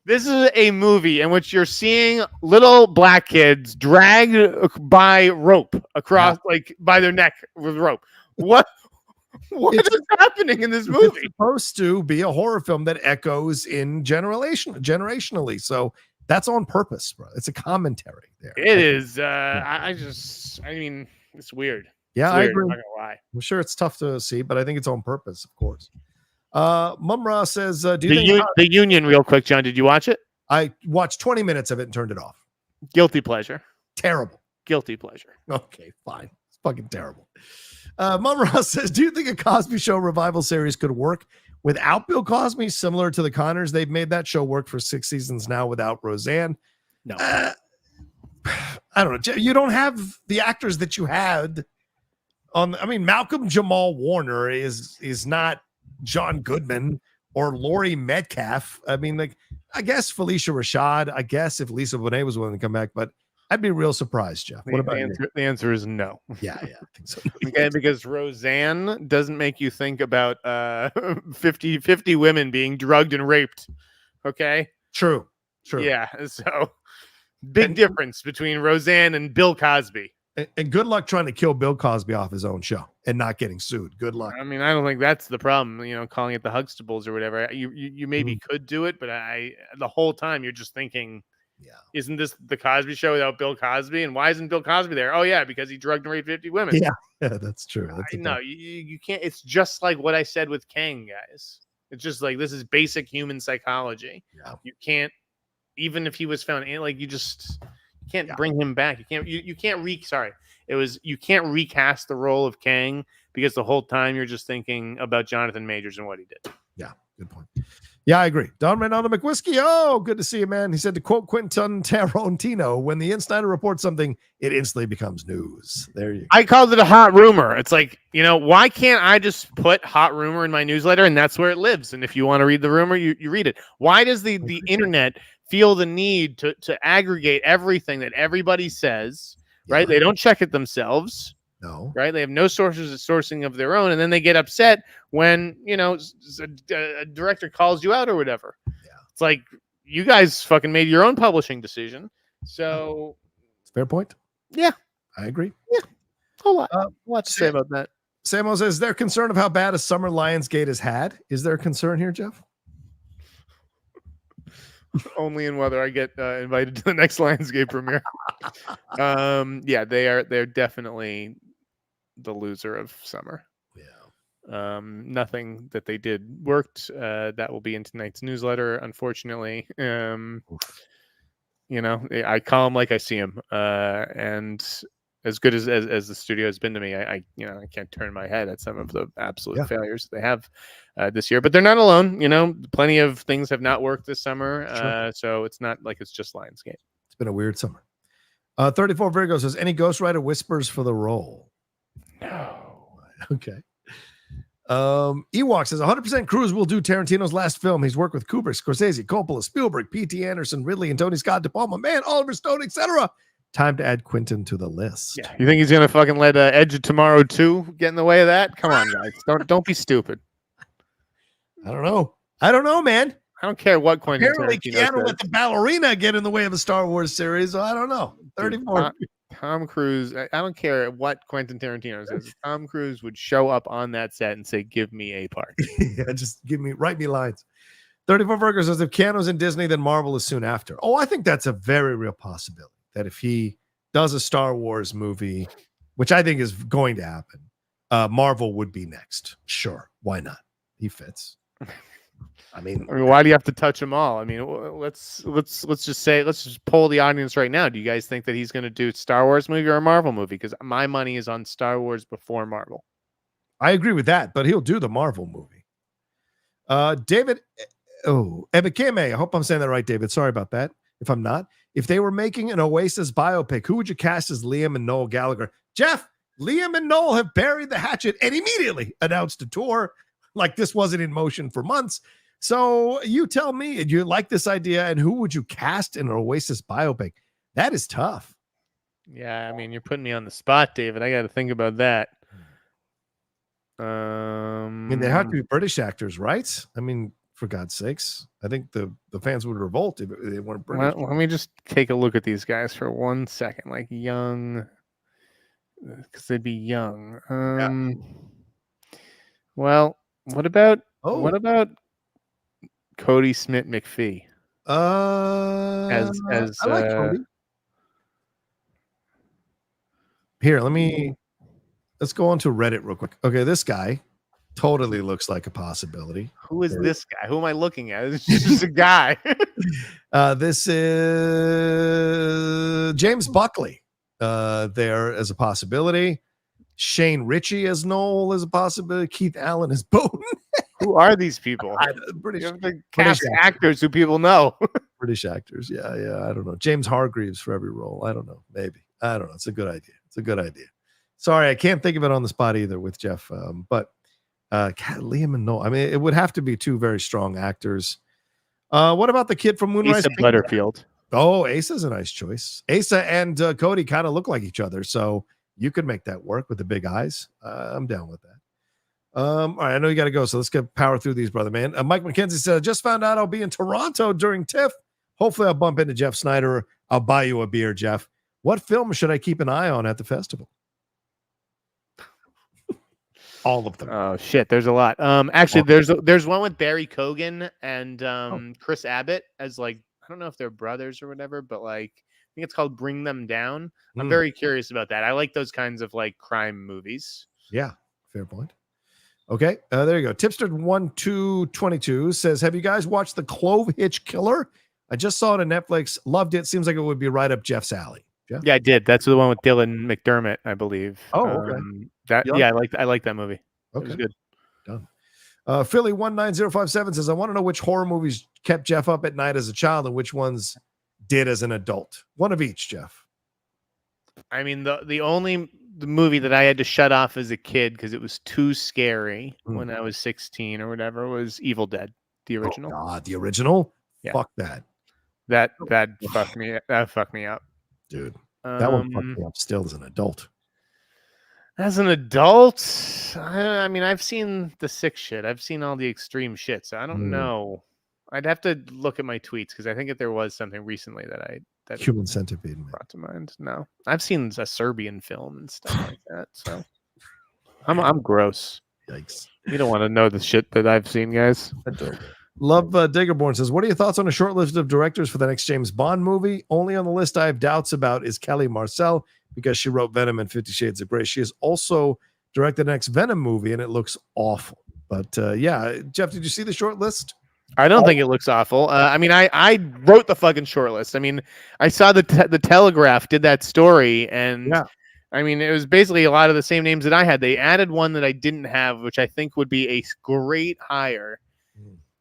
This is a movie in which you're seeing little black kids dragged by rope across, by their neck with rope. What is happening in this movie? It's supposed to be a horror film that echoes in generationally. So That's on purpose, bro. It's a commentary there. It is. I mean, it's weird. Yeah, it's I weird. agree. I'm not gonna lie. I'm sure it's tough to see, but I think it's on purpose, of course. Mumra says, do you think the Union, real quick, John? Did you watch it? I watched 20 minutes of it and turned it off. Guilty pleasure. Terrible. Guilty pleasure. Okay, fine. It's fucking terrible. Mumra says, do you think a Cosby Show revival series could work without Bill Cosby, similar to the Connors? They've made that show work for 6 seasons now without Roseanne. No. I don't know. You don't have the actors that you had on. I mean, Malcolm Jamal Warner is not John Goodman or Laurie Metcalf. I mean, like, I guess Felicia Rashad. I guess if Lisa Bonet was willing to come back, but I'd be real surprised, Jeff. What about you? The answer is no. Yeah, I think so. Okay, because Roseanne doesn't make you think about 50 women being drugged and raped. Okay. True. Yeah. So big difference between Roseanne and Bill Cosby. And good luck trying to kill Bill Cosby off his own show and not getting sued. Good luck. I mean, I don't think that's the problem. Calling it the Huxtables or whatever. You maybe could do it, but the whole time you're just thinking, isn't this the Cosby Show without Bill Cosby? And why isn't Bill Cosby there? Oh yeah, because he drugged and raped 50 women. Yeah, that's true. No, you can't. It's just like what I said with Kang, guys. It's just like this is basic human psychology. Yeah. You can't, even if he was found, like you can't bring him back. You can't recast the role of Kang because the whole time you're just thinking about Jonathan Majors and what he did. Yeah, good point. Yeah, I agree. Don Reynolds McWhiskey. Oh, good to see you, man. He said, to quote Quentin Tarantino, when the insider reports something, it instantly becomes news. There you go. I called it a hot rumor. It's like, why can't I just put hot rumor in my newsletter and that's where it lives? And if you want to read the rumor, you read it. Why does the internet feel the need to aggregate everything that everybody says, right? They don't check it themselves. No. Right. They have no sourcing of their own. And then they get upset when, a director calls you out or whatever. Yeah. It's like, you guys fucking made your own publishing decision. So. Fair point. Yeah. I agree. Yeah. A lot to say about that. Samo says, they're concerned of how bad a summer Lionsgate has had. Is there a concern here, Jeff? Only in whether I get invited to the next Lionsgate premiere. They're definitely the loser of summer. Yeah. Nothing that they did worked. That will be in tonight's newsletter, unfortunately. I call them like I see them. And as good as the studio has been to me, I can't turn my head at some of the absolute failures they have this year. But they're not alone. Plenty of things have not worked this summer. Sure. So it's not like it's just Lionsgate. It's been a weird summer. 34 Virgo says, any ghostwriter whispers for the role? No. Okay. Ewok says 100% Cruise will do Tarantino's last film. He's worked with Kubrick, Scorsese, Coppola, Spielberg, P.T. Anderson, Ridley, and Tony Scott, De Palma, Oliver Stone, etc. Time to add Quentin to the list. Yeah. You think he's gonna fucking let Edge of Tomorrow 2 get in the way of that? Come on, guys. Don't be stupid. I don't know, man. I don't care what Quentin Apparently Tarantino Keanu says. let the ballerina get in the way of a Star Wars series. So I don't know. 34. Tom Cruise. I don't care what Quentin Tarantino says. Tom Cruise would show up on that set and say, "Give me a part." Yeah, just write me lines. 34 Virgo says, if Keanu's in Disney, then Marvel is soon after. Oh, I think that's a very real possibility. That if he does a Star Wars movie, which I think is going to happen, Marvel would be next. Sure, why not? He fits. I mean, why do you have to touch them all? I mean, let's just poll the audience right now. Do you guys think that he's going to do Star Wars movie or a Marvel movie? Because my money is on Star Wars before Marvel. I agree with that, but he'll do the Marvel movie. David, Ebekeme, I hope I'm saying that right, David. Sorry about that. If I'm not, if they were making an Oasis biopic, who would you cast as Liam and Noel Gallagher? Jeff, Liam and Noel have buried the hatchet and immediately announced a tour like this wasn't in motion for months. So you tell me, do you like this idea? And who would you cast in an Oasis biopic? That is tough. Yeah, I mean, you're putting me on the spot, David. I got to think about that. I mean, they have to be British actors, right? I mean, for God's sakes, I think the fans would revolt if they weren't British. Well, let me just take a look at these guys for 1 second. Like young, because they'd be young. Well, what about Cody Smith McPhee? As I like Cody. Here, let's go on to Reddit real quick. Okay, this guy totally looks like a possibility. Who is this guy? Who am I looking at? It's just a guy. This is James Buckley. There as a possibility. Shane Ritchie as Noel is a possibility. Keith Allen as Bowden. Who are these people? British, you have to cast actors who people know. British actors. Yeah. I don't know. James Hargreaves for every role. I don't know. Maybe. I don't know. It's a good idea. Sorry, I can't think of it on the spot either with Jeff. But Liam and Noel. I mean, it would have to be two very strong actors. What about the kid from Moonrise? Asa Butterfield. Oh, Asa's a nice choice. Asa and Cody kind of look like each other, so you could make that work with the big eyes. I'm down with that. All right, I know you got to go, so let's get power through these, brother man. Mike McKenzie said, just found out I'll be in Toronto during TIFF. Hopefully I'll bump into Jeff Sneider. I'll buy you a beer, Jeff. What film should I keep an eye on at the festival? All of them. Oh shit, there's a lot. Actually, there's one with Barry Keoghan and Chris Abbott as like, I don't know if they're brothers or whatever, but like I think it's called Bring Them Down. I'm very curious about that. I like those kinds of like crime movies. Yeah, fair point. Okay, there you go. Tipster1222 says, have you guys watched The Clove Hitch Killer? I just saw it on Netflix. Loved it. Seems like it would be right up Jeff's alley. Jeff? Yeah, I did. That's the one with Dylan McDermott, I believe. Oh, okay. I like that movie. Okay. It was good. Done. Philly19057 says, I want to know which horror movies kept Jeff up at night as a child and which ones did as an adult. One of each, Jeff. I mean, the movie that I had to shut off as a kid because it was too scary when I was 16 or whatever was Evil Dead, the original. Oh, God, the original? Yeah. Fuck that. That fucked me. That fucked me up, dude. That one fucked me up still as an adult. As an adult, I mean, I've seen the sick shit. I've seen all the extreme shit. So I don't know. I'd have to look at my tweets because I think that there was something recently that Human Centipede brought to mind. No, I've seen a Serbian film and stuff like that. So I'm gross. Yikes! You don't want to know the shit that I've seen, guys. I don't. Love Diggerborn says, what are your thoughts on a short list of directors for the next James Bond movie? Only on the list I have doubts about is Kelly Marcel because she wrote Venom and 50 Shades of Grey. She has also directed the next Venom movie and it looks awful. But yeah, Jeff, did you see the short list? I don't think it looks awful. I mean, I wrote the fucking short list. I mean, I saw the Telegraph did that story, and yeah. I mean, it was basically a lot of the same names that I had. They added one that I didn't have, which I think would be a great hire.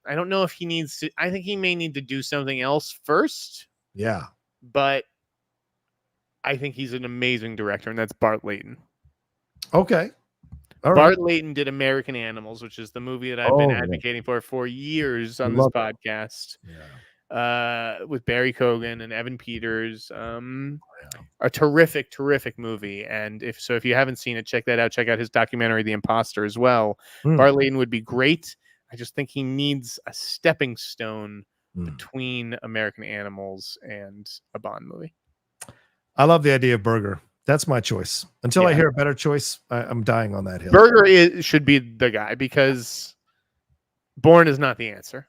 I don't know if he needs to. I think he may need to do something else first. Yeah, but I think he's an amazing director, and that's Bart Layton. Okay. Bart Layton did American Animals, which is the movie that I've been advocating for years on this podcast. Yeah. With Barry Keoghan and Evan Peters. A terrific, terrific movie. And if you haven't seen it, check that out. Check out his documentary, The Imposter, as well. Bart Layton would be great. I just think he needs a stepping stone between American Animals and a Bond movie. I love the idea of Berger. That's my choice. Until I hear a better choice, I'm dying on that hill. Berger should be the guy because Bourne is not the answer.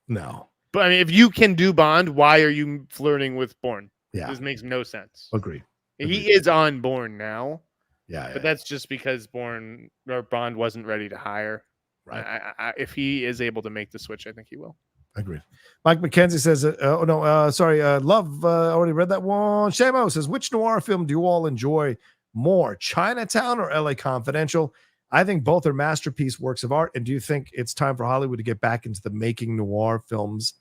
No. But I mean, if you can do Bond, why are you flirting with Bourne? Yeah. This makes no sense. Agree. He is on Bourne now. Yeah. But that's just because Bond wasn't ready to hire. Right. If he is able to make the switch, I think he will. Agreed. Mike McKenzie says, Love, already read that one. Shamo says, which noir film do you all enjoy more, Chinatown or LA Confidential? I think both are masterpiece works of art. And do you think it's time for Hollywood to get back into the making noir films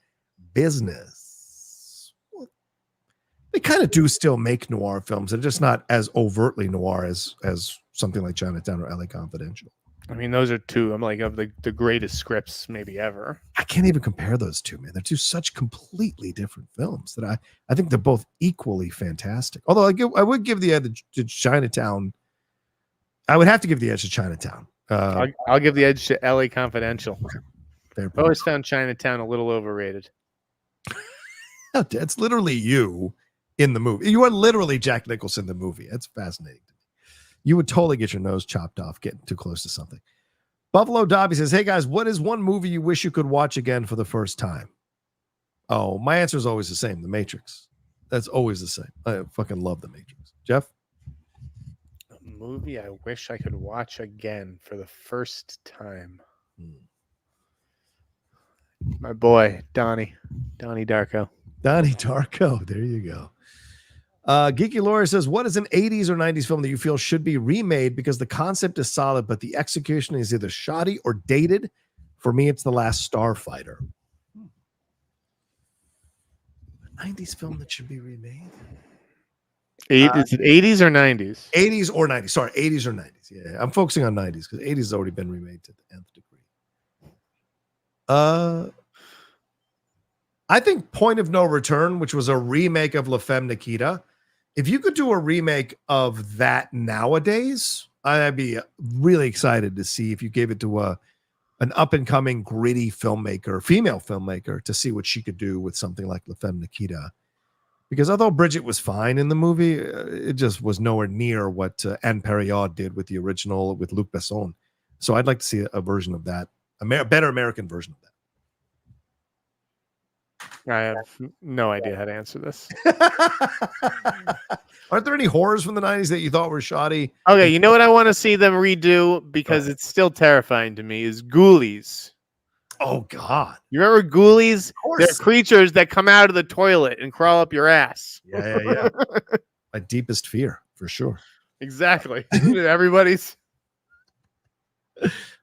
business? Well, they kind of do still make noir films. They're just not as overtly noir as something like Chinatown or LA Confidential. I mean, those are two of the greatest scripts maybe ever. I can't even compare those two, man. They're two such completely different films that I think they're both equally fantastic. Although I would give the edge to Chinatown. I would have to give the edge to Chinatown. I'll give the edge to LA Confidential. Okay. I always found Chinatown a little overrated. It's literally you in the movie. You are literally Jack Nicholson in the movie. That's fascinating. You would totally get your nose chopped off getting too close to something. Buffalo Dobby says, hey guys, what is one movie you wish you could watch again for the first time? Oh, my answer is always the same. The Matrix. That's always the same. I fucking love The Matrix. Jeff? A movie I wish I could watch again for the first time. My boy, Donnie Darko. Donnie Darko. There you go. Geeky Laura says, what is an 80s or 90s film that you feel should be remade because the concept is solid, but the execution is either shoddy or dated? For me, it's The Last Starfighter. 90s film that should be remade? Is it 80s or 90s? 80s or 90s. Sorry, 80s or 90s. Yeah, I'm focusing on 90s because 80s has already been remade to the nth degree. I think Point of No Return, which was a remake of La Femme Nikita. If you could do a remake of that nowadays, I'd be really excited to see if you gave it to an up-and-coming gritty filmmaker, female filmmaker, to see what she could do with something like La Femme Nikita. Because although Bridget was fine in the movie, it just was nowhere near what Anne Perriot did with the original with Luc Besson. So I'd like to see a version of that, a better American version of that. I have no idea how to answer this. Aren't there any horrors from the 90s that you thought were shoddy? Okay, you know what I want to see them redo because it's still terrifying to me is Ghoulies. Oh, God. You remember Ghoulies? Of course. They're creatures that come out of the toilet and crawl up your ass. Yeah. My deepest fear, for sure. Exactly. Everybody's.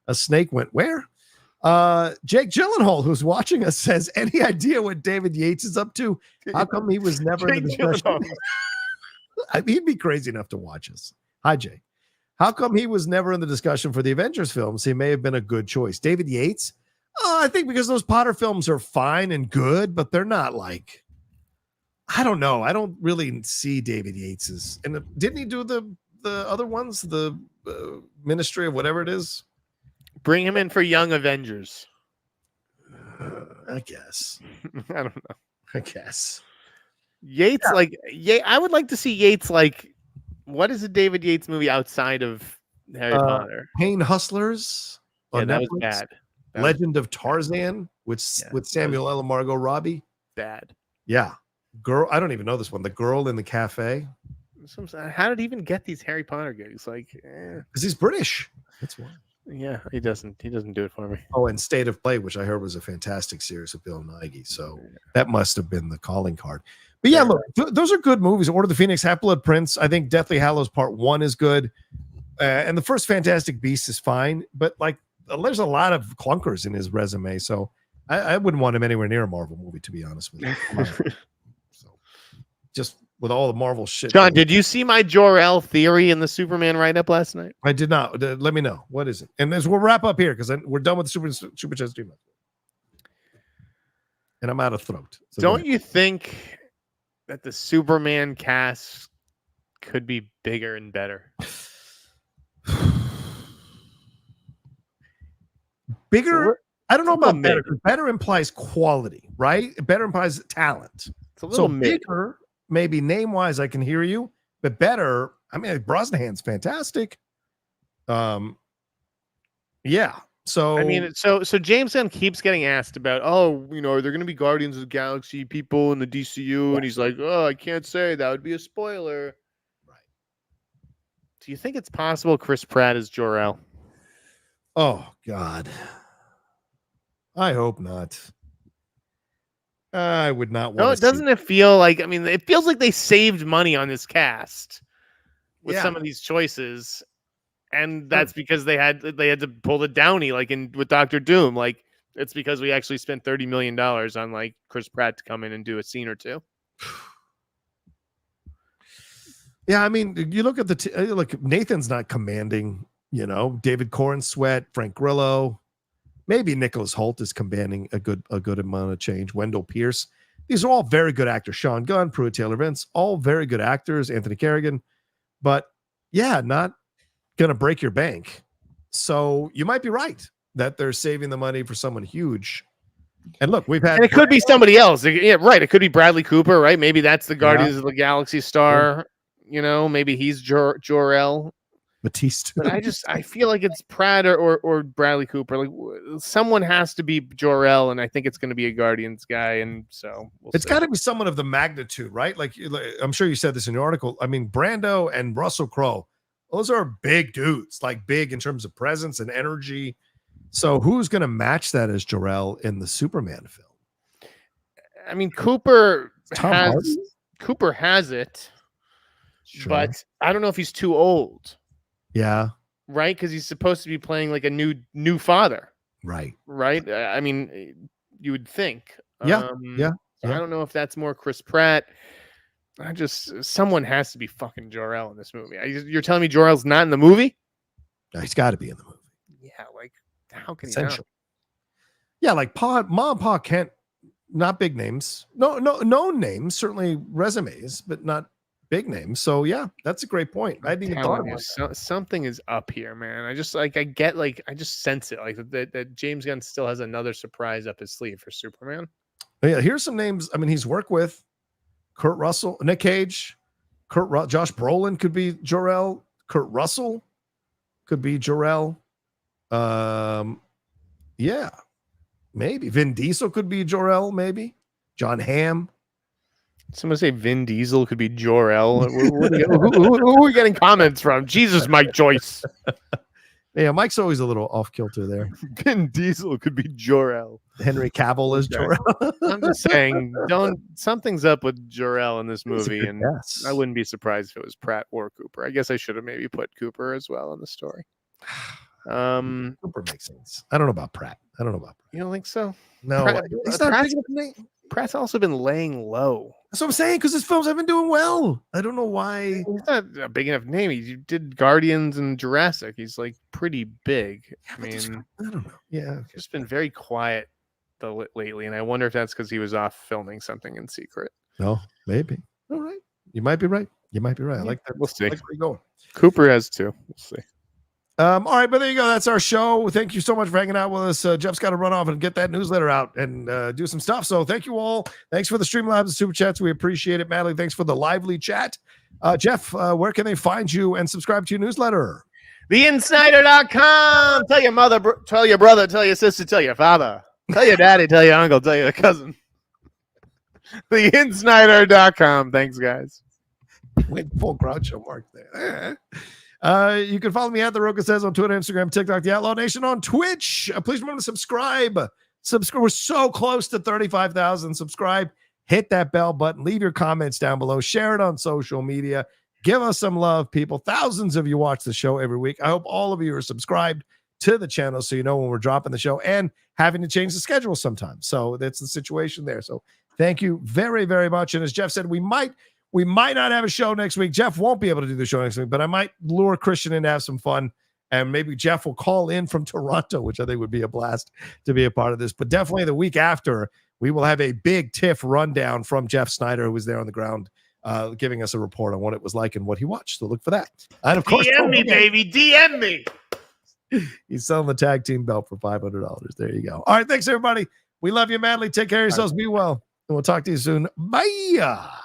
A snake went where? Jake Gyllenhaal, who's watching us, says, any idea what David Yates is up to? How come he was never in the discussion? He'd be crazy enough to watch us. Hi, Jake. How come he was never in the discussion for the Avengers films? He may have been a good choice. David Yates? I think because those Potter films are fine and good, but they're not like, I don't know. I don't really see David Yates's. And didn't he do the other ones? The Ministry of whatever it is? Bring him in for Young Avengers. I guess. I don't know. I guess. Yates, I would like to see Yates like, what is a David Yates movie outside of Harry Potter? Pain Hustlers. Yeah, that Netflix. was bad. Legend of Tarzan with Samuel L. and Margot Robbie. Bad. Yeah. Girl, I don't even know this one. The Girl in the Cafe. How did he even get these Harry Potter gigs? Because he's British. That's why. Yeah, he doesn't do it for me. Oh, and State of Play, which I heard was a fantastic series with Bill Nighy. So that must have been the calling card. But yeah, look, those are good movies. Order of the Phoenix, Half-Blood Prince. I think Deathly Hallows Part 1 is good. And the first Fantastic Beast is fine. But there's a lot of clunkers in his resume. So I wouldn't want him anywhere near a Marvel movie, to be honest with you. So just with all the Marvel shit. John, did you see my Jor-El theory in the Superman write-up last night? I did not. Let me know. What is it? And as we'll wrap up here, because we're done with the Super Chat stream. And I'm out of throat. So don't you think that the Superman cast could be bigger and better? Bigger? I don't know about better. Better implies quality, right? Better implies talent. It's a little bigger. Maybe name-wise, I can hear you, but better. I mean, Brosnahan's fantastic. Yeah. So I mean, so James Gunn keeps getting asked about, are there going to be Guardians of the Galaxy people in the DCU? And he's like, I can't say. That would be a spoiler. Right. Do you think it's possible Chris Pratt is Jor-El? Oh God. I hope not. I would not want to. Doesn't it feel like, it feels like they saved money on this cast with some of these choices. And that's because they had to pull the Downey with Dr. Doom. It's because we actually spent $30 million on Chris Pratt to come in and do a scene or two. Yeah, you look at Nathan's not commanding, David Corn Sweat, Frank Grillo. Maybe Nicholas Hoult is commanding a good amount of change. Wendell Pierce. These are all very good actors. Sean Gunn, Pruitt Taylor Vince, all very good actors. Anthony Carrigan. But yeah, not going to break your bank. So you might be right that they're saving the money for someone huge. And look, we've had... And it could be somebody else. Yeah, right. It could be Bradley Cooper, right? Maybe that's the Guardians of the Galaxy star. Maybe he's Jor-El. Batista. But I feel like it's Pratt or Bradley Cooper. Like someone has to be Jor-El, and I think it's going to be a Guardians guy. And so it's got to be someone of the magnitude, right? Like I'm sure you said this in your article. I mean, Brando and Russell Crowe, those are big dudes, like big in terms of presence and energy. So who's going to match that as Jor-El in the Superman film? I mean, Cooper Hardy? has it, Sure. but I don't know if he's too old. Yeah. Right, because he's supposed to be playing like a new father. Right. I mean, you would think. Yeah. I don't know if that's more Chris Pratt. Someone has to be fucking Jor-El in this movie. You're telling me Jor-El's not in the movie? No, he's got to be in the movie. Yeah, like how can he Essential. Yeah, like Mom and Pa can't. Not big names. No names. Certainly resumes, but not big names. So yeah, that's a great point. I didn't even thought about that. Something is up here, man. I just sense it, like that James Gunn still has another surprise up his sleeve for Superman. Yeah, here's some names. I mean, he's worked with Kurt Russell, Nick Cage, Josh Brolin could be Jor-El. Kurt Russell could be Jor-El. Yeah, maybe Vin Diesel could be Jor-El. Maybe John Hamm. Someone say Vin Diesel could be Jor-El. Who are we getting comments from? Jesus, Mike Joyce. Yeah, Mike's always a little off kilter there. Vin Diesel could be Jor-El. Henry Cavill is Jor-El. I'm just saying, something's up with Jor-El in this movie, and guess. I wouldn't be surprised if it was Pratt or Cooper. I guess I should have maybe put Cooper as well in the story. Cooper makes sense. I don't know about Pratt. You don't think so? No, he's not big enough name. Pratt's also been laying low. That's what I'm saying, because his films have been doing well. I don't know why. He's not a big enough name. He did Guardians and Jurassic. He's like pretty big. I mean, I don't know. Yeah, just been very quiet lately, and I wonder if that's because he was off filming something in secret. No, maybe. All right, you might be right. I like that. We'll see. I like where you're going. Cooper has too. We'll see. All right, but there you go. That's our show. Thank you so much for hanging out with us. Jeff's got to run off and get that newsletter out and do some stuff. So thank you all. Thanks for the Streamlabs and Super Chats. We appreciate it. Madeline, thanks for the lively chat. Jeff, where can they find you and subscribe to your newsletter? TheInsider.com. Tell your mother, tell your brother, tell your sister, tell your father, tell your daddy, tell your uncle, tell your cousin. TheInsider.com. Thanks, guys. Went full Groucho Mark there. You can follow me at The Rocha Says on Twitter, Instagram, TikTok, The Outlaw Nation on Twitch. Please remember to subscribe. We're so close to 35,000. Subscribe. Hit that bell button. Leave your comments down below. Share it on social media. Give us some love, people. Thousands of you watch the show every week. I hope all of you are subscribed to the channel so you know when we're dropping the show and having to change the schedule sometimes. So that's the situation there. So thank you very, very much. And as Jeff said, we might not have a show next week. Jeff won't be able to do the show next week, but I might lure Christian in to have some fun. And maybe Jeff will call in from Toronto, which I think would be a blast to be a part of this. But definitely the week after, we will have a big TIFF rundown from Jeff Sneider, who was there on the ground, giving us a report on what it was like and what he watched. So look for that. And of course, DM me, baby. DM me. He's selling the tag team belt for $500. There you go. All right. Thanks, everybody. We love you, madly. Take care of yourselves. Be well. And we'll talk to you soon. Bye.